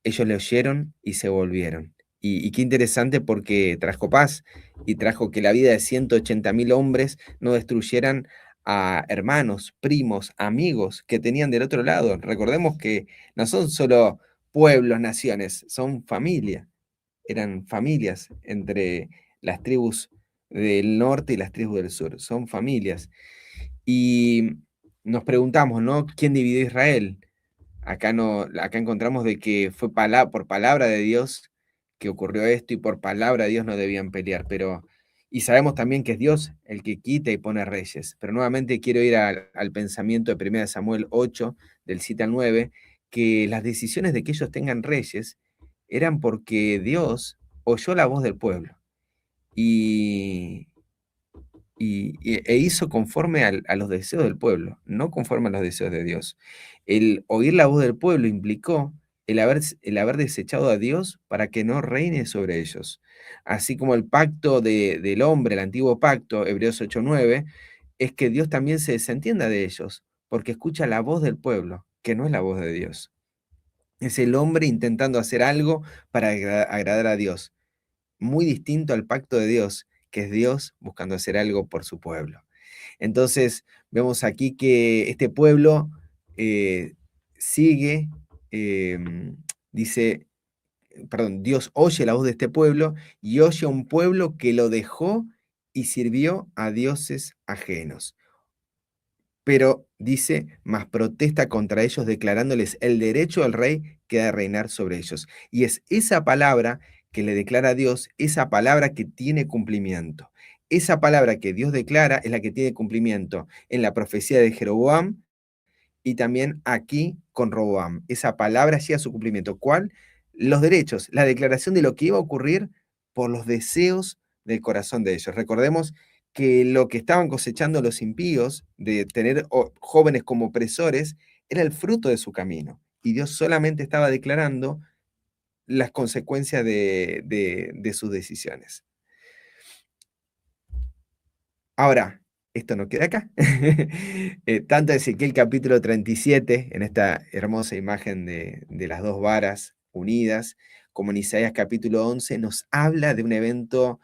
Ellos le oyeron y se volvieron. Y qué interesante porque trajo paz y trajo que la vida de 180.000 hombres no destruyeran a hermanos, primos, amigos que tenían del otro lado. Recordemos que no son solo pueblos, naciones, son familia. Eran familias entre las tribus del norte y las tribus del sur. Son familias. Y nos preguntamos, ¿no? ¿Quién dividió Israel? Acá encontramos de que fue por palabra de Dios que ocurrió esto y por palabra de Dios no debían pelear, y sabemos también que es Dios el que quita y pone reyes. Pero nuevamente quiero ir al pensamiento de 1 Samuel 8, del 7 al 9, que las decisiones de que ellos tengan reyes eran porque Dios oyó la voz del pueblo y, e hizo conforme a los deseos del pueblo, no conforme a los deseos de Dios. El oír la voz del pueblo implicó el haber desechado a Dios para que no reine sobre ellos. Así como el pacto del hombre, el antiguo pacto, Hebreos 8:9, es que Dios también se desentienda de ellos, porque escucha la voz del pueblo, que no es la voz de Dios. Es el hombre intentando hacer algo para agradar a Dios, muy distinto al pacto de Dios, que es Dios buscando hacer algo por su pueblo. Entonces, vemos aquí que este pueblo sigue, dice, perdón, Dios oye la voz de este pueblo y oye a un pueblo que lo dejó y sirvió a dioses ajenos. Pero dice, más protesta contra ellos declarándoles el derecho al rey que ha de reinar sobre ellos. Y es esa palabra que le declara a Dios, esa palabra que tiene cumplimiento. Esa palabra que Dios declara es la que tiene cumplimiento en la profecía de Jeroboam y también aquí con Roboam. Esa palabra hacía su cumplimiento. ¿Cuál? Los derechos, la declaración de lo que iba a ocurrir por los deseos del corazón de ellos. Recordemos que lo que estaban cosechando los impíos, de tener jóvenes como opresores, era el fruto de su camino. Y Dios solamente estaba declarando las consecuencias de sus decisiones. Ahora, esto no queda acá. Tanto Ezequiel capítulo 37, en esta hermosa imagen de las dos varas unidas, como en Isaías capítulo 11, nos habla de un evento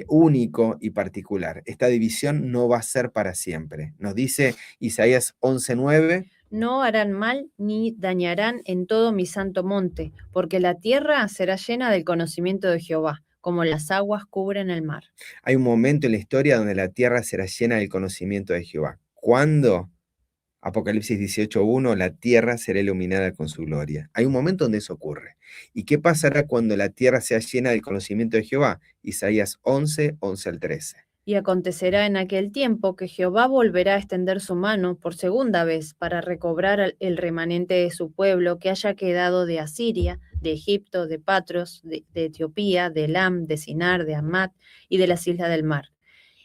único y particular. Esta división no va a ser para siempre. Nos dice Isaías 11:9. No harán mal ni dañarán en todo mi santo monte, porque la tierra será llena del conocimiento de Jehová, como las aguas cubren el mar. Hay un momento en la historia donde la tierra será llena del conocimiento de Jehová. ¿Cuándo? Apocalipsis 18:1, la tierra será iluminada con su gloria. Hay un momento donde eso ocurre. ¿Y qué pasará cuando la tierra sea llena del conocimiento de Jehová? Isaías 11:11 al 13. Y acontecerá en aquel tiempo que Jehová volverá a extender su mano por segunda vez para recobrar el remanente de su pueblo que haya quedado de Asiria, de Egipto, de Patros, de Etiopía, de Elam, de Sinar, de Amat y de las islas del mar.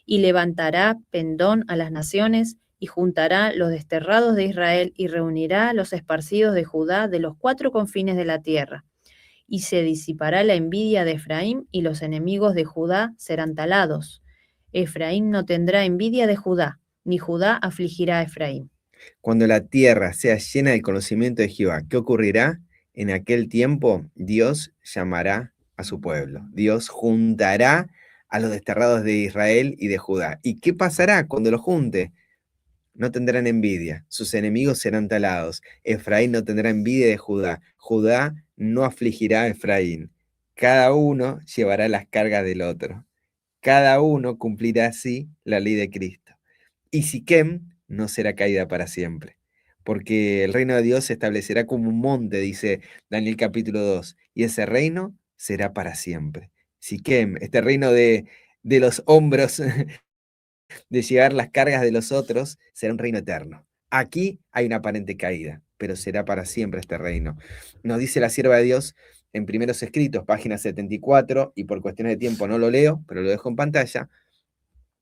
Y levantará pendón a las naciones y juntará los desterrados de Israel y reunirá los esparcidos de Judá de los 4 confines de la tierra. Y se disipará la envidia de Efraín y los enemigos de Judá serán talados. Efraín no tendrá envidia de Judá, ni Judá afligirá a Efraín. Cuando la tierra sea llena del conocimiento de Jehová, ¿qué ocurrirá? En aquel tiempo Dios llamará a su pueblo. Dios juntará a los desterrados de Israel y de Judá. ¿Y qué pasará cuando los junte? No tendrán envidia, sus enemigos serán talados. Efraín no tendrá envidia de Judá. Judá no afligirá a Efraín. Cada uno llevará las cargas del otro. Cada uno cumplirá así la ley de Cristo. Y Siquem no será caída para siempre, porque el reino de Dios se establecerá como un monte, dice Daniel capítulo 2, y ese reino será para siempre. Siquem, este reino de los hombros, de llevar las cargas de los otros, será un reino eterno. Aquí hay una aparente caída, pero será para siempre este reino. Nos dice la sierva de Dios en Primeros Escritos, página 74, y por cuestiones de tiempo no lo leo, pero lo dejo en pantalla,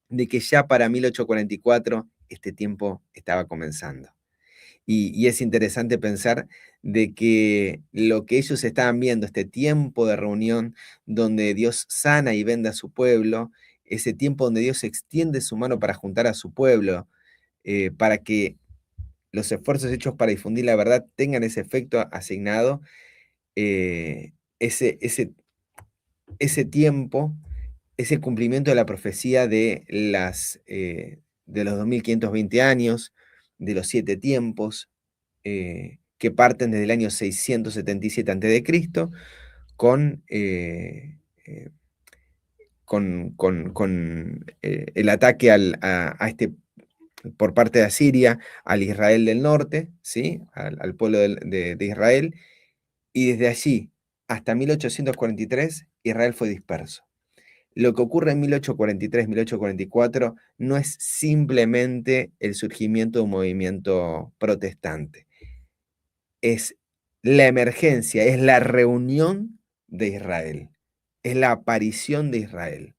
de que ya para 1844 este tiempo estaba comenzando. Y es interesante pensar de que lo que ellos estaban viendo, este tiempo de reunión donde Dios sana y venda a su pueblo, ese tiempo donde Dios extiende su mano para juntar a su pueblo, para que los esfuerzos hechos para difundir la verdad tengan ese efecto asignado, ese tiempo, ese cumplimiento de la profecía de los 2520 años, de los 7 tiempos, que parten desde el año 677 a.C., con el ataque por parte de Asiria al Israel del norte, ¿sí? al pueblo de Israel, y desde allí hasta 1843 Israel fue disperso. Lo que ocurre en 1843, 1844 no es simplemente el surgimiento de un movimiento protestante. Es la emergencia, es la reunión de Israel, es la aparición de Israel.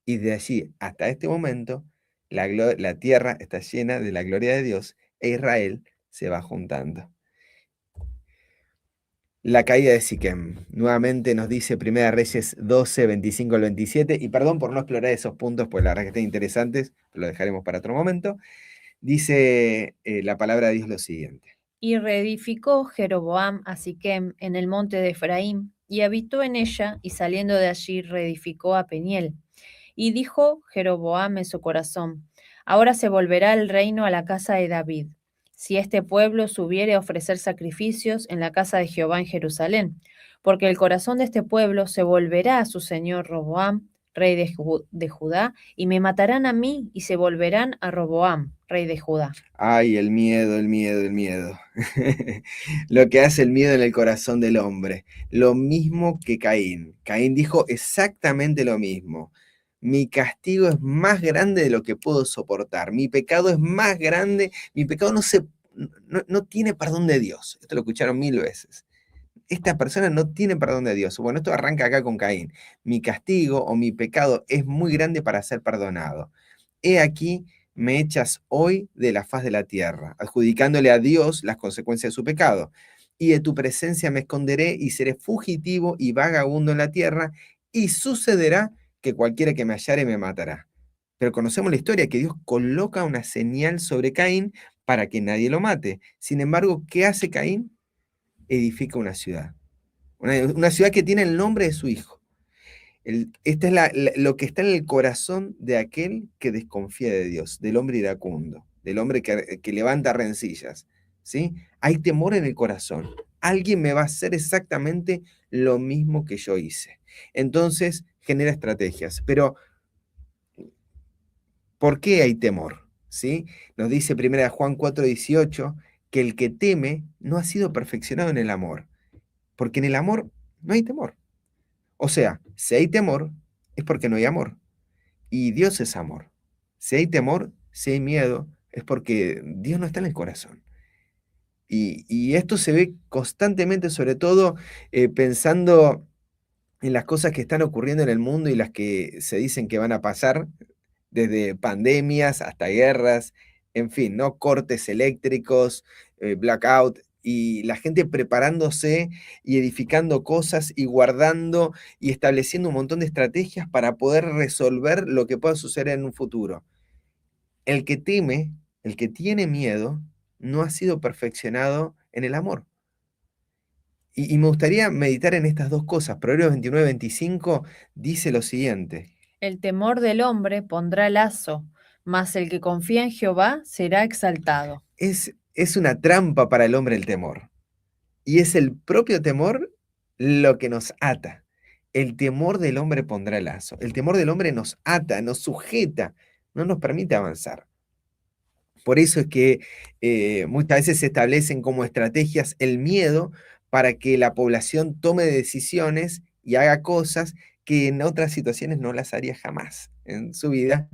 Y de allí hasta este momento, la tierra está llena de la gloria de Dios e Israel se va juntando. La caída de Siquem. Nuevamente nos dice Primera Reyes 12, 25 al 27. Y perdón por no explorar esos puntos, pues la verdad que están interesantes, lo dejaremos para otro momento. Dice la palabra de Dios lo siguiente. Y reedificó Jeroboam a Siquem en el monte de Efraín, y habitó en ella, y saliendo de allí reedificó a Peniel. Y dijo Jeroboam en su corazón: ahora se volverá el reino a la casa de David, si este pueblo subiere a ofrecer sacrificios en la casa de Jehová en Jerusalén, porque el corazón de este pueblo se volverá a su señor Roboam, rey de Judá, y me matarán a mí, y se volverán a Roboam, rey de Judá. Ay, el miedo, el miedo, el miedo. Lo que hace el miedo en el corazón del hombre. Lo mismo que Caín. Caín dijo exactamente lo mismo. Mi castigo es más grande de lo que puedo soportar. Mi pecado es más grande. Mi pecado no tiene perdón de Dios. Esto lo escucharon 1000 veces. Esta persona no tiene perdón de Dios. Bueno, esto arranca acá con Caín. Mi castigo o mi pecado es muy grande para ser perdonado. He aquí, me echas hoy de la faz de la tierra, adjudicándole a Dios las consecuencias de su pecado. Y de tu presencia me esconderé y seré fugitivo y vagabundo en la tierra, y sucederá que cualquiera que me hallare me matará. Pero conocemos la historia, que Dios coloca una señal sobre Caín para que nadie lo mate. Sin embargo, ¿qué hace Caín? Edifica una ciudad. Una ciudad que tiene el nombre de su hijo. Esta es lo que está en el corazón de aquel que desconfía de Dios, del hombre iracundo, del hombre que levanta rencillas. ¿Sí? Hay temor en el corazón. Alguien me va a hacer exactamente lo mismo que yo hice. Entonces genera estrategias. Pero, ¿por qué hay temor? ¿Sí? Nos dice 1 Juan 4:18 que el que teme no ha sido perfeccionado en el amor, porque en el amor no hay temor. O sea, si hay temor, es porque no hay amor. Y Dios es amor. Si hay temor, si hay miedo, es porque Dios no está en el corazón. Y esto se ve constantemente, sobre todo pensando en las cosas que están ocurriendo en el mundo y las que se dicen que van a pasar, desde pandemias hasta guerras, en fin, ¿no? Cortes eléctricos, blackout, y la gente preparándose y edificando cosas y guardando y estableciendo un montón de estrategias para poder resolver lo que pueda suceder en un futuro. El que teme, el que tiene miedo, no ha sido perfeccionado en el amor. Y me gustaría meditar en estas dos cosas. Proverbios 29:25 dice lo siguiente: El temor del hombre pondrá lazo, mas el que confía en Jehová será exaltado. es una trampa para el hombre el temor. Y es el propio temor lo que nos ata. El temor del hombre pondrá lazo. El temor del hombre nos ata, nos sujeta, no nos permite avanzar. Por eso es que muchas veces se establecen como estrategias el miedo para que la población tome decisiones y haga cosas que en otras situaciones no las haría jamás. En su vida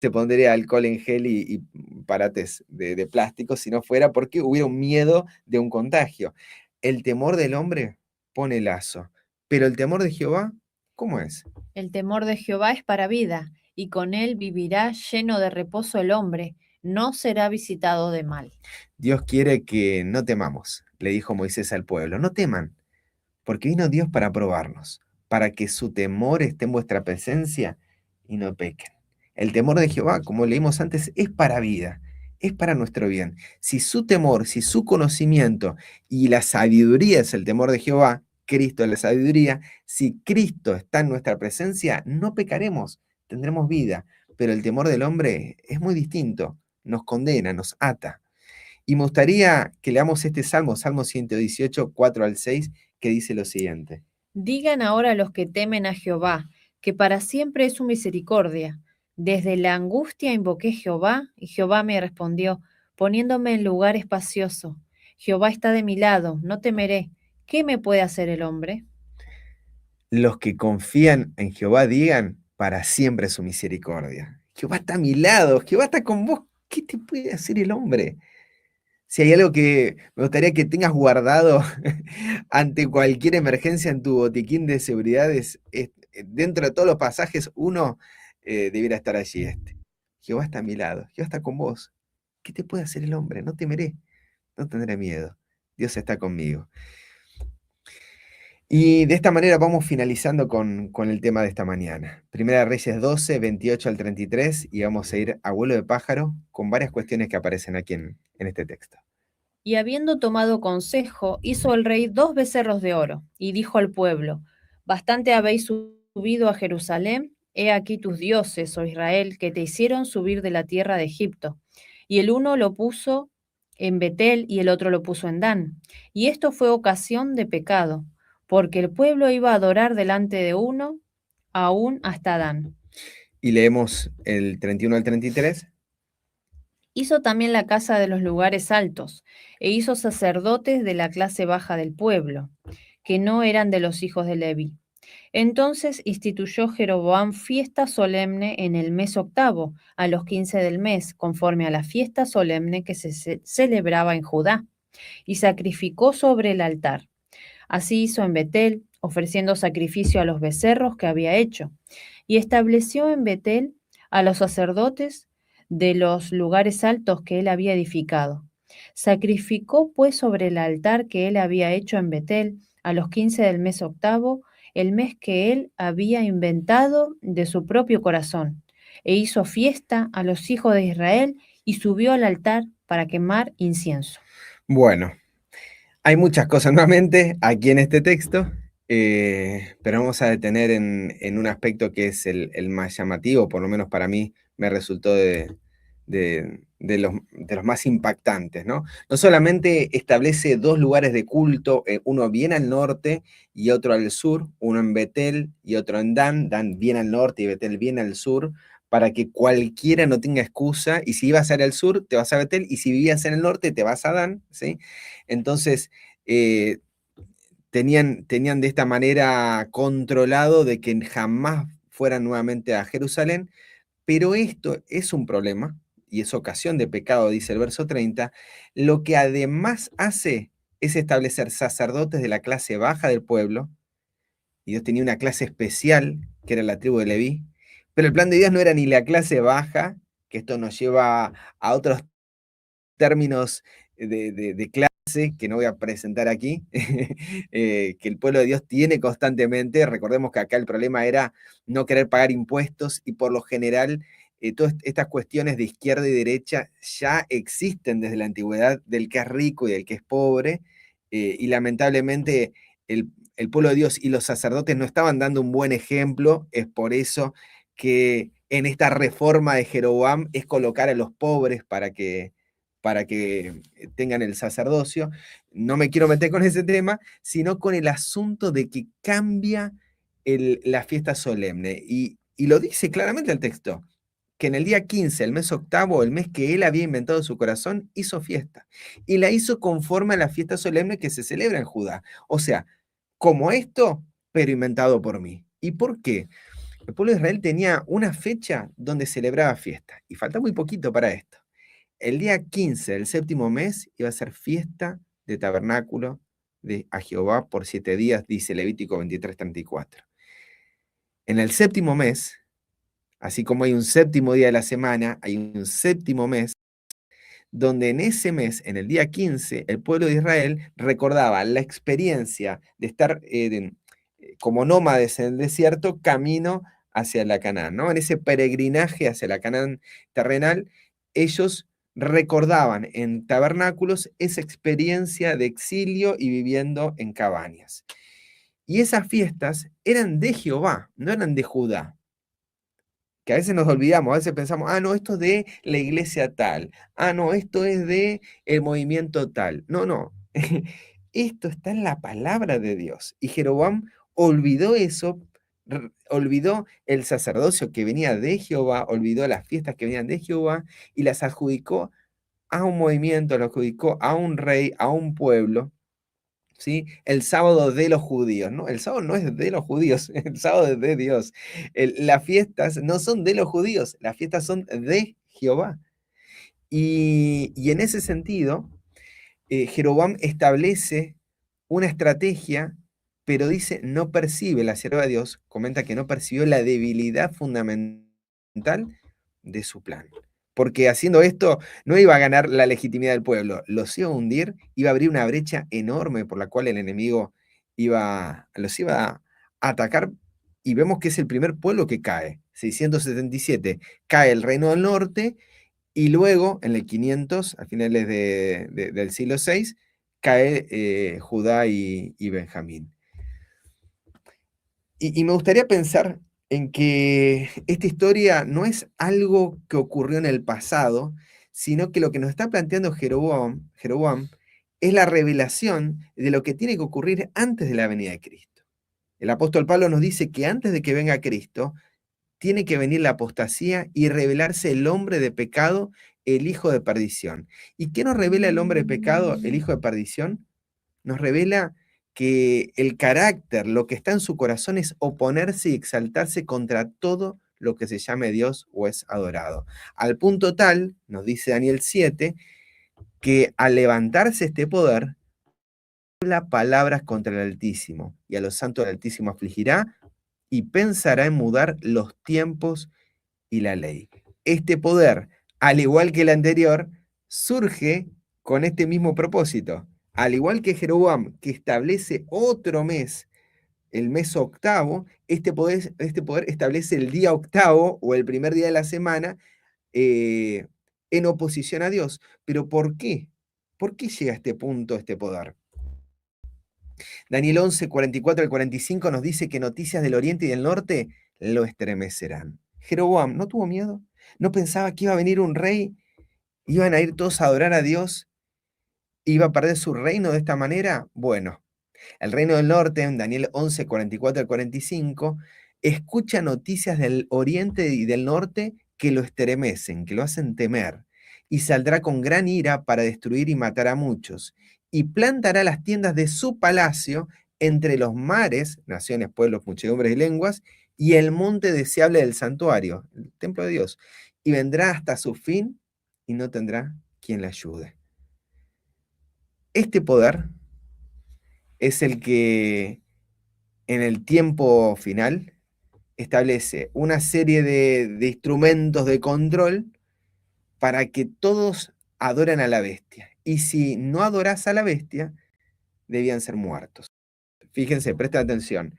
se pondría alcohol en gel y parates de plástico si no fuera porque hubiera un miedo de un contagio. El temor del hombre pone lazo, pero el temor de Jehová, ¿cómo es? El temor de Jehová es para vida, y con él vivirá lleno de reposo el hombre, no será visitado de mal. Dios quiere que no temamos, le dijo Moisés al pueblo, no teman, porque vino Dios para probarnos, para que su temor esté en vuestra presencia y no pequen. El temor de Jehová, como leímos antes, es para vida, es para nuestro bien. Si su temor, si su conocimiento y la sabiduría es el temor de Jehová, Cristo es la sabiduría, si Cristo está en nuestra presencia, no pecaremos, tendremos vida. Pero el temor del hombre es muy distinto, nos condena, nos ata. Y me gustaría que leamos este salmo, Salmo 118, 4-6, que dice lo siguiente: Digan ahora los que temen a Jehová, que para siempre es su misericordia. Desde la angustia invoqué Jehová, y Jehová me respondió, poniéndome en lugar espacioso. Jehová está de mi lado, no temeré. ¿Qué me puede hacer el hombre? Los que confían en Jehová digan, para siempre su misericordia. Jehová está a mi lado, Jehová está con vos. ¿Qué te puede hacer el hombre? Si hay algo que me gustaría que tengas guardado ante cualquier emergencia en tu botiquín de seguridad, dentro de todos los pasajes, uno debiera estar allí. Jehová está a mi lado, Jehová está con vos. ¿Qué te puede hacer el hombre? No temeré, no tendré miedo. Dios está conmigo. Y de esta manera vamos finalizando con el tema de esta mañana. Primera Reyes 12, 28-33, y vamos a ir a vuelo de pájaro con varias cuestiones que aparecen aquí en este texto. Y habiendo tomado consejo, hizo el rey 2 becerros de oro, y dijo al pueblo, bastante habéis subido a Jerusalén, he aquí tus dioses, oh Israel, que te hicieron subir de la tierra de Egipto. Y el uno lo puso en Betel y el otro lo puso en Dan. Y esto fue ocasión de pecado, porque el pueblo iba a adorar delante de uno, aún hasta Dan. Y leemos el 31-33. Hizo también la casa de los lugares altos, e hizo sacerdotes de la clase baja del pueblo, que no eran de los hijos de Leví. Entonces instituyó Jeroboam fiesta solemne en el mes octavo, a los 15 del mes, conforme a la fiesta solemne que se celebraba en Judá, y sacrificó sobre el altar. Así hizo en Betel, ofreciendo sacrificio a los becerros que había hecho, y estableció en Betel a los sacerdotes de los lugares altos que él había edificado. Sacrificó pues sobre el altar que él había hecho en Betel a los 15 del mes octavo el mes que él había inventado de su propio corazón, e hizo fiesta a los hijos de Israel y subió al altar para quemar incienso. Bueno, hay muchas cosas nuevamente aquí en este texto, pero vamos a detener en un aspecto que es el más llamativo, por lo menos para mí me resultó de los más impactantes, ¿no? No solamente establece dos lugares de culto, uno bien al norte y otro al sur, uno en Betel y otro en Dan, Dan bien al norte y Betel bien al sur, para que cualquiera no tenga excusa, y si ibas a ir al sur, te vas a Betel, y si vivías en el norte, te vas a Dan, ¿sí? Entonces, tenían de esta manera controlado de que jamás fueran nuevamente a Jerusalén, pero esto es un problema, y es ocasión de pecado, dice el verso 30, lo que además hace es establecer sacerdotes de la clase baja del pueblo, y Dios tenía una clase especial, que era la tribu de Leví, pero el plan de Dios no era ni la clase baja, que esto nos lleva a otros términos de clase que no voy a presentar aquí, que el pueblo de Dios tiene constantemente. Recordemos que acá el problema era no querer pagar impuestos, y por lo general todas estas cuestiones de izquierda y derecha ya existen desde la antigüedad, del que es rico y del que es pobre, y lamentablemente el pueblo de Dios y los sacerdotes no estaban dando un buen ejemplo. Es por eso que en esta reforma de Jeroboam es colocar a los pobres para que tengan el sacerdocio. No me quiero meter con ese tema, sino con el asunto de que cambia la fiesta solemne. Y lo dice claramente el texto, que en el día 15, el mes octavo, el mes que él había inventado en su corazón, hizo fiesta. Y la hizo conforme a la fiesta solemne que se celebra en Judá. O sea, como esto, pero inventado por mí. ¿Y por qué? El pueblo de Israel tenía una fecha donde celebraba fiesta, y falta muy poquito para esto. El día 15 del séptimo mes iba a ser fiesta de tabernáculo a Jehová por 7 días, dice Levítico 23:34. En el séptimo mes, así como hay un séptimo día de la semana, hay un séptimo mes, donde en ese mes, en el día 15, el pueblo de Israel recordaba la experiencia de estar como nómades en el desierto, camino hacia la Canaán, ¿no? En ese peregrinaje hacia la Canaán terrenal, ellos recordaban en tabernáculos esa experiencia de exilio y viviendo en cabañas. Y esas fiestas eran de Jehová, no eran de Judá. Que a veces nos olvidamos, a veces pensamos, no, esto es de la iglesia tal, no, esto es de el movimiento tal. No, no, esto está en la palabra de Dios. Y Jeroboam olvidó eso, olvidó el sacerdocio que venía de Jehová, olvidó las fiestas que venían de Jehová, y las adjudicó a un movimiento, lo adjudicó a un rey, a un pueblo, ¿sí? El sábado de los judíos, ¿no? El sábado no es de los judíos, el sábado es de Dios. Las fiestas no son de los judíos, las fiestas son de Jehová. Y en ese sentido, Jeroboam establece una estrategia, pero dice, no percibe, la sierva de Dios comenta que no percibió la debilidad fundamental de su plan. Porque haciendo esto no iba a ganar la legitimidad del pueblo, los iba a hundir, iba a abrir una brecha enorme por la cual el enemigo los iba a atacar, y vemos que es el primer pueblo que cae. 677, cae el reino del norte, y luego en el 500, a finales del siglo VI, cae Judá y Benjamín. Y me gustaría pensar en que esta historia no es algo que ocurrió en el pasado, sino que lo que nos está planteando Jeroboam es la revelación de lo que tiene que ocurrir antes de la venida de Cristo. El apóstol Pablo nos dice que antes de que venga Cristo, tiene que venir la apostasía y revelarse el hombre de pecado, el hijo de perdición. ¿Y qué nos revela el hombre de pecado, el hijo de perdición? Nos revela que el carácter, lo que está en su corazón, es oponerse y exaltarse contra todo lo que se llame Dios o es adorado. Al punto tal, nos dice Daniel 7, que al levantarse este poder, habla palabras contra el Altísimo, y a los santos del Altísimo afligirá, y pensará en mudar los tiempos y la ley. Este poder, al igual que el anterior, surge con este mismo propósito. Al igual que Jeroboam, que establece otro mes el mes octavo, este poder establece el día octavo o el primer día de la semana en oposición a Dios. ¿Pero por qué? ¿Por qué llega a este punto este poder? Daniel 11, 44 al 45 nos dice que noticias del oriente y del norte lo estremecerán. Jeroboam no tuvo miedo, no pensaba que iba a venir un rey, iban a ir todos a adorar a Dios, iba a perder su reino de esta manera. Bueno, el reino del norte, en Daniel 11, 44 al 45, escucha noticias del oriente y del norte que lo estremecen, que lo hacen temer, y saldrá con gran ira para destruir y matar a muchos, y plantará las tiendas de su palacio entre los mares, naciones, pueblos, muchedumbres y lenguas, y el monte deseable del santuario, el templo de Dios, y vendrá hasta su fin y no tendrá quien le ayude. Este poder es el que en el tiempo final establece una serie de instrumentos de control para que todos adoren a la bestia. Y si no adoras a la bestia, debían ser muertos. Fíjense, presten atención.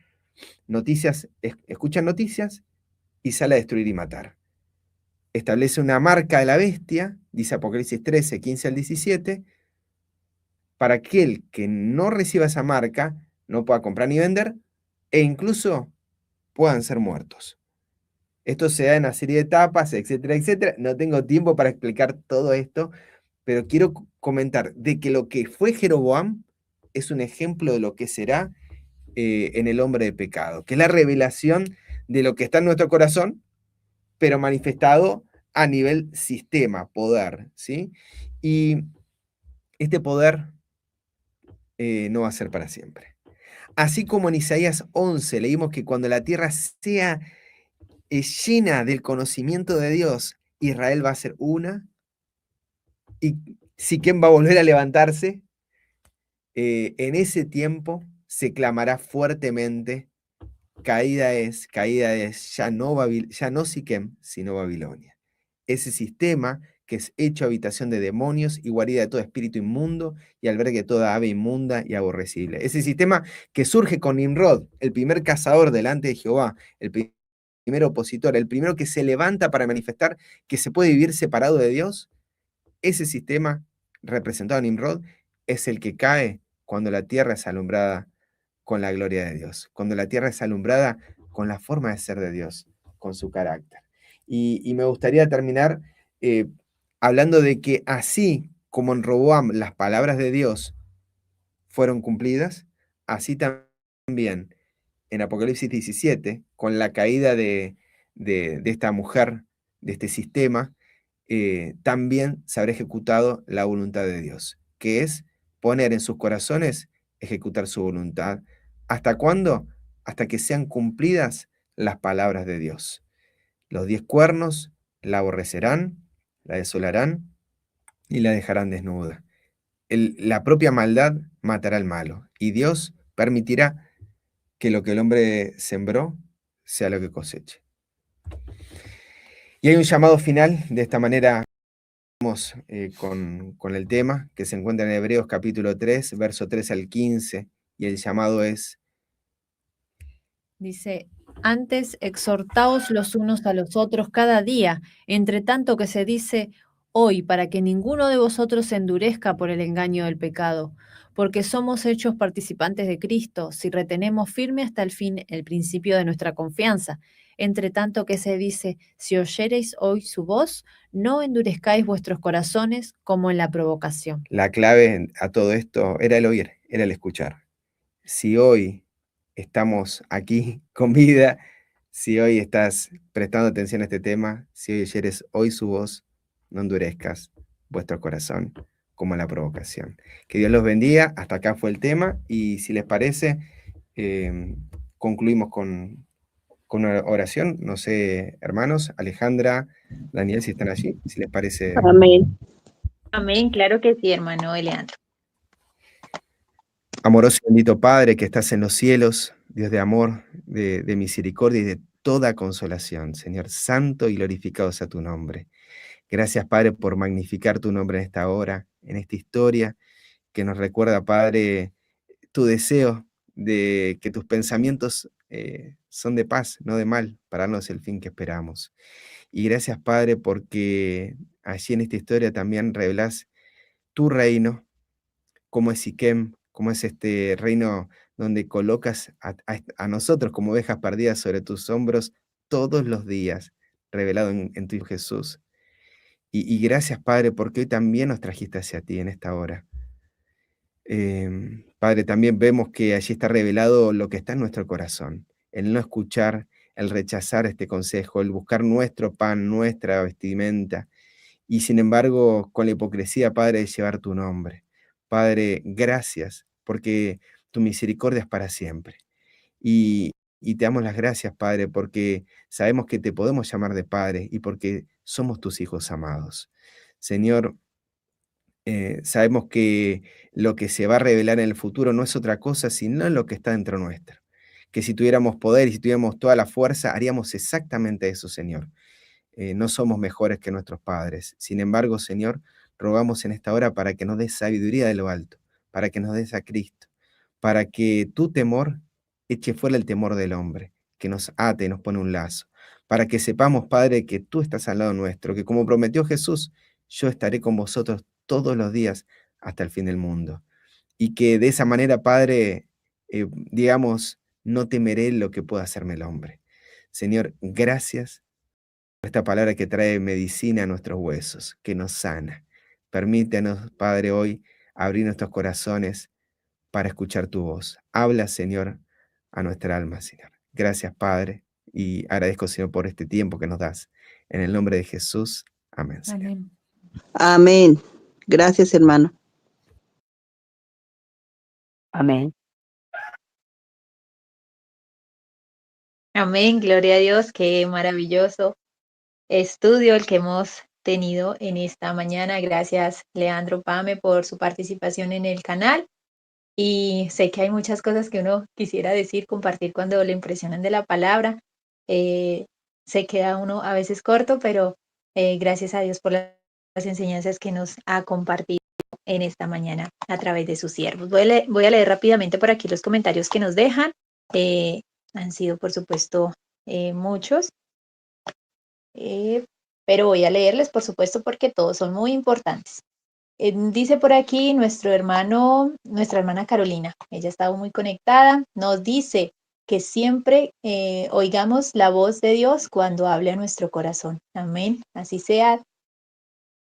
Noticias, escuchan noticias y sale a destruir y matar. Establece una marca de la bestia, dice Apocalipsis 13, 15 al 17, para aquel que no reciba esa marca no pueda comprar ni vender e incluso puedan ser muertos. Esto se da en una serie de etapas, etcétera, etcétera. No tengo tiempo para explicar todo esto, pero quiero comentar de que lo que fue Jeroboam es un ejemplo de lo que será en el hombre de pecado, que es la revelación de lo que está en nuestro corazón, pero manifestado a nivel sistema, poder, ¿sí? Y este poder no va a ser para siempre. Así como en Isaías 11 leímos que cuando la tierra sea llena del conocimiento de Dios, Israel va a ser una, y Siquem va a volver a levantarse, en ese tiempo se clamará fuertemente, caída es, ya no Siquem, sino Babilonia. Ese sistema que es hecho habitación de demonios y guarida de todo espíritu inmundo y albergue de toda ave inmunda y aborrecible. Ese sistema que surge con Nimrod, el primer cazador delante de Jehová, el primer opositor, el primero que se levanta para manifestar que se puede vivir separado de Dios, ese sistema representado en Nimrod es el que cae cuando la tierra es alumbrada con la gloria de Dios, cuando la tierra es alumbrada con la forma de ser de Dios, con su carácter. Y me gustaría terminar hablando de que así como en Roboam las palabras de Dios fueron cumplidas, así también en Apocalipsis 17, con la caída de esta mujer, de este sistema, también se habrá ejecutado la voluntad de Dios, que es poner en sus corazones, ejecutar su voluntad. ¿Hasta cuándo? Hasta que sean cumplidas las palabras de Dios. Los 10 cuernos la aborrecerán, la desolarán y la dejarán desnuda. La propia maldad matará al malo, y Dios permitirá que lo que el hombre sembró sea lo que coseche. Y hay un llamado final, de esta manera vamos con el tema, que se encuentra en Hebreos capítulo 3, verso 3 al 15, y el llamado es... Dice, antes exhortaos los unos a los otros cada día, entre tanto que se dice hoy, para que ninguno de vosotros se endurezca por el engaño del pecado, porque somos hechos participantes de Cristo, si retenemos firme hasta el fin el principio de nuestra confianza. Entre tanto que se dice, si oyereis hoy su voz, no endurezcáis vuestros corazones como en la provocación. La clave a todo esto era el oír, era el escuchar. Si hoy estamos aquí con vida, si hoy estás prestando atención a este tema, si hoy oyeres hoy su voz, no endurezcas vuestro corazón como en la provocación. Que Dios los bendiga. Hasta acá fue el tema, y si les parece, concluimos con una oración. No sé, hermanos, Alejandra, Daniel, si están allí, si les parece. Amén. Amén, claro que sí, hermano Eleandro. Amoroso y bendito Padre que estás en los cielos, Dios de amor, de misericordia y de toda consolación, Señor, santo y glorificado sea tu nombre. Gracias, Padre, por magnificar tu nombre en esta hora, en esta historia, que nos recuerda, Padre, tu deseo de que tus pensamientos son de paz, no de mal, para darnos el fin que esperamos. Y gracias, Padre, porque allí en esta historia también revelás tu reino, como es Siquem, como es este reino donde colocas a nosotros como ovejas perdidas sobre tus hombros todos los días, revelado en tu Hijo Jesús. Y gracias, Padre, porque hoy también nos trajiste hacia ti en esta hora. Padre, también vemos que allí está revelado lo que está en nuestro corazón, el no escuchar, el rechazar este consejo, el buscar nuestro pan, nuestra vestimenta, y sin embargo, con la hipocresía, Padre, de llevar tu nombre. Padre, gracias, porque tu misericordia es para siempre. Y te damos las gracias, Padre, porque sabemos que te podemos llamar de Padre y porque somos tus hijos amados. Señor, sabemos que lo que se va a revelar en el futuro no es otra cosa sino lo que está dentro nuestro. Que si tuviéramos poder y si tuviéramos toda la fuerza, haríamos exactamente eso, Señor. No somos mejores que nuestros padres. Sin embargo, Señor, rogamos en esta hora para que nos des sabiduría de lo alto, para que nos des a Cristo, para que tu temor eche fuera el temor del hombre, que nos ate y nos pone un lazo, para que sepamos, Padre, que tú estás al lado nuestro, que como prometió Jesús, yo estaré con vosotros todos los días hasta el fin del mundo. Y que de esa manera, Padre, digamos, no temeré lo que pueda hacerme el hombre. Señor, gracias por esta palabra que trae medicina a nuestros huesos, que nos sana. Permítenos, Padre, hoy abrir nuestros corazones para escuchar tu voz. Habla, Señor, a nuestra alma, Señor. Gracias, Padre, y agradezco, Señor, por este tiempo que nos das. En el nombre de Jesús, amén, Señor. Amén. Amén. Gracias, hermano. Amén. Amén, gloria a Dios, qué maravilloso estudio el que hemos tenido en esta mañana. Gracias, Leandro Pame, por su participación en el canal. Y sé que hay muchas cosas que uno quisiera decir, compartir cuando le impresionan de la palabra. Se queda uno a veces corto, pero gracias a Dios por las enseñanzas que nos ha compartido en esta mañana a través de sus siervos. Voy a leer rápidamente por aquí los comentarios que nos dejan. Han sido, por supuesto, muchos, pero voy a leerles, por supuesto, porque todos son muy importantes. Dice por aquí nuestra hermana Carolina, ella ha estado muy conectada, nos dice que siempre oigamos la voz de Dios cuando hable a nuestro corazón. Amén, así sea.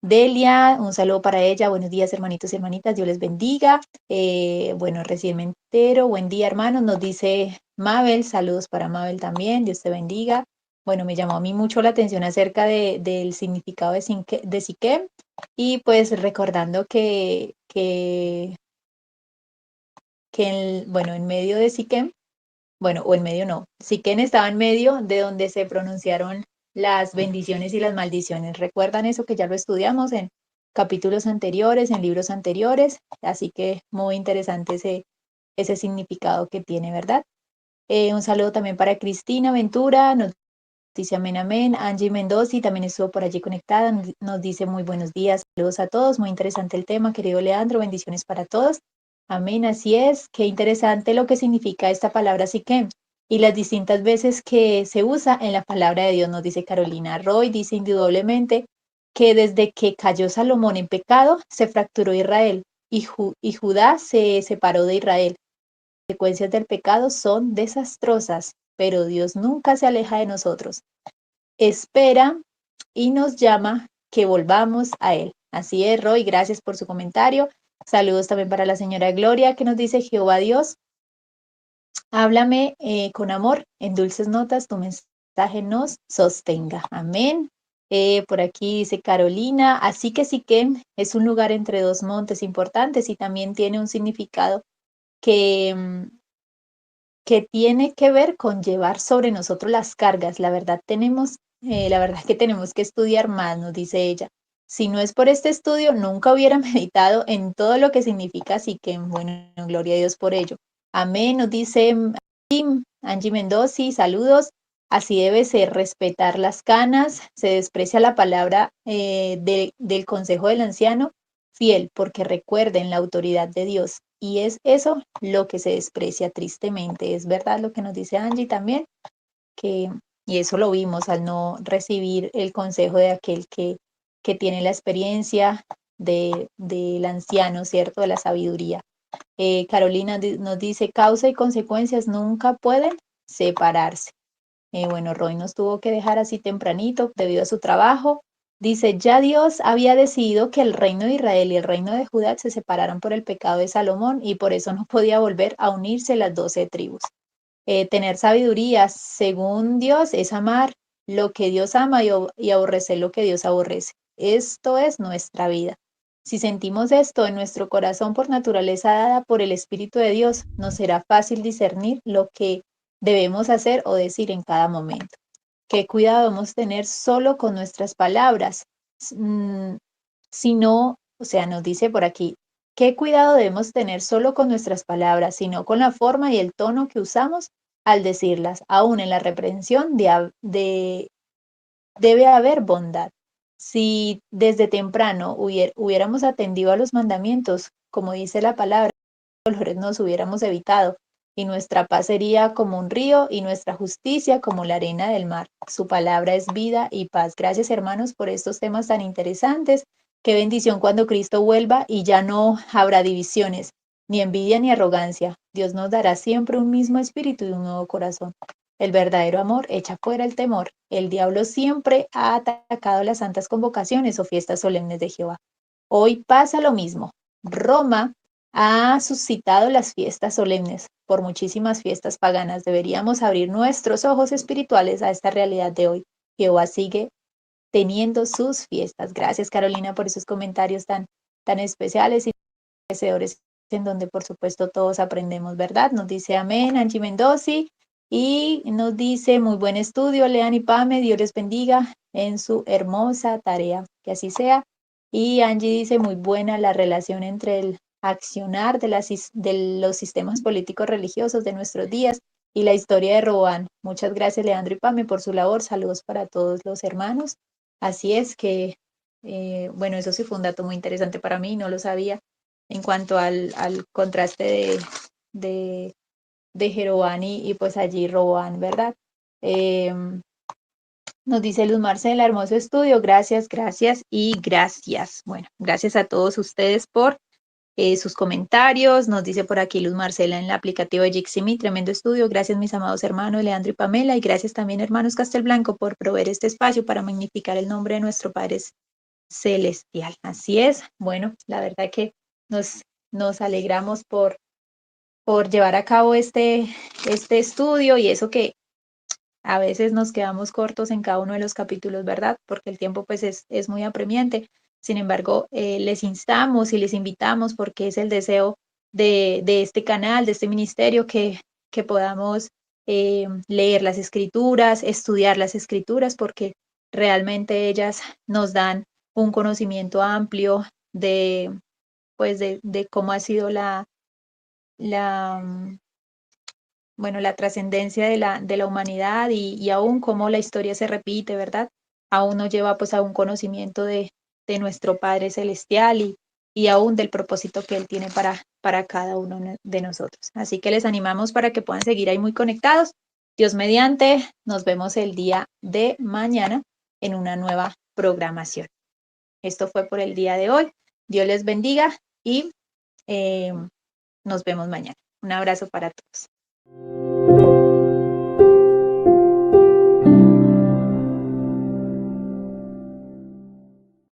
Delia, un saludo para ella. Buenos días, hermanitos y hermanitas. Dios les bendiga. Bueno, recién me entero. Buen día, hermanos. Nos dice Mabel. Saludos para Mabel también. Dios te bendiga. Bueno, me llamó a mí mucho la atención acerca del significado de Siquem. Y pues recordando bueno, en medio de Siquem, bueno, o en medio no, Siquem estaba en medio de donde se pronunciaron las bendiciones y las maldiciones. ¿Recuerdan eso que ya lo estudiamos en capítulos anteriores, en libros anteriores? Así que muy interesante ese significado que tiene, ¿verdad? Un saludo también para Cristina Ventura, nos dice amén, amén. Angie Mendoza también estuvo por allí conectada, nos dice muy buenos días, saludos a todos, muy interesante el tema, querido Leandro, bendiciones para todos. Amén, así es, qué interesante lo que significa esta palabra Siquem y las distintas veces que se usa en la palabra de Dios, nos dice Carolina Roy, dice indudablemente que desde que cayó Salomón en pecado, se fracturó Israel y Judá se separó de Israel. Las consecuencias del pecado son desastrosas, pero Dios nunca se aleja de nosotros. Espera y nos llama que volvamos a Él. Así es, Roy, gracias por su comentario. Saludos también para la señora Gloria que nos dice, Jehová Dios, háblame con amor, en dulces notas, tu mensaje nos sostenga. Amén. Por aquí dice Carolina, así que Siquem es un lugar entre dos montes importantes y también tiene un significado que tiene que ver con llevar sobre nosotros las cargas. La verdad es que tenemos que estudiar más, nos dice ella. Si no es por este estudio, nunca hubiera meditado en todo lo que significa Siquem. Bueno, gloria a Dios por ello. Amén, nos dice Angie Mendoza, saludos. Así debe ser, respetar las canas. Se desprecia la palabra del consejo del anciano fiel, porque recuerden la autoridad de Dios. y es eso lo que se desprecia tristemente. Es verdad lo que nos dice Angie también, y eso lo vimos al no recibir el consejo de aquel que tiene la experiencia del anciano, ¿cierto? De la sabiduría. Carolina nos dice, causa y consecuencias nunca pueden separarse. Bueno, Roy nos tuvo que dejar así tempranito debido a su trabajo. Dice, ya Dios había decidido que el reino de Israel y el reino de Judá se separaran por el pecado de Salomón y por eso no podía volver a unirse las 12 tribus. Tener sabiduría según Dios es amar lo que Dios ama y aborrecer lo que Dios aborrece. Esto es nuestra vida. Si sentimos esto en nuestro corazón por naturaleza dada por el Espíritu de Dios, nos será fácil discernir lo que debemos hacer o decir en cada momento. ¿Qué cuidado debemos tener solo con nuestras palabras? Si no, o sea, nos dice por aquí, ¿qué cuidado debemos tener solo con nuestras palabras, sino con la forma y el tono que usamos al decirlas? Aún en la reprensión debe haber bondad. Si desde temprano hubiéramos atendido a los mandamientos, como dice la palabra, dolores nos hubiéramos evitado, y nuestra paz sería como un río y nuestra justicia como la arena del mar. Su palabra es vida y paz. Gracias, hermanos, por estos temas tan interesantes. Qué bendición cuando Cristo vuelva y ya no habrá divisiones, ni envidia ni arrogancia. Dios nos dará siempre un mismo espíritu y un nuevo corazón. El verdadero amor echa fuera el temor. El diablo siempre ha atacado las santas convocaciones o fiestas solemnes de Jehová. Hoy pasa lo mismo. Roma ha suscitado las fiestas solemnes por muchísimas fiestas paganas. Deberíamos abrir nuestros ojos espirituales a esta realidad de hoy. Jehová sigue teniendo sus fiestas. Gracias, Carolina, por esos comentarios tan especiales y enriquecedores, en donde por supuesto todos aprendemos, ¿verdad? Nos dice amén, Angie Mendozi, y nos dice muy buen estudio, Lean y Pame, Dios les bendiga en su hermosa tarea, que así sea. Y Angie dice muy buena la relación entre el accionar de los sistemas políticos religiosos de nuestros días y la historia de Rohan. Muchas gracias, Leandro y Pame, por su labor. Saludos para todos los hermanos. Así es que, bueno, eso sí fue un dato muy interesante para mí, no lo sabía en cuanto al contraste de Jeroboam y pues allí Roboán, ¿verdad? Nos dice Luz Marcela, hermoso estudio, gracias, gracias y gracias. Bueno, gracias a todos ustedes por sus comentarios. Nos dice por aquí Luz Marcela en el aplicativo de Jiximi, tremendo estudio. Gracias mis amados hermanos Leandro y Pamela y gracias también hermanos Castelblanco por proveer este espacio para magnificar el nombre de nuestro Padre Celestial. Así es. Bueno, la verdad que nos alegramos por llevar a cabo este estudio y eso que a veces nos quedamos cortos en cada uno de los capítulos, ¿verdad? Porque el tiempo pues es muy apremiante. Sin embargo, les instamos y les invitamos porque es el deseo de este canal, de este ministerio, que podamos leer las escrituras, estudiar las escrituras, porque realmente ellas nos dan un conocimiento amplio pues de cómo ha sido la bueno, la trascendencia de la humanidad y aún cómo la historia se repite, ¿verdad? Aún nos lleva pues a un conocimiento de nuestro Padre Celestial y aún del propósito que Él tiene para cada uno de nosotros. Así que les animamos para que puedan seguir ahí muy conectados. Dios mediante, nos vemos el día de mañana en una nueva programación. Esto fue por el día de hoy. Dios les bendiga y nos vemos mañana. Un abrazo para todos.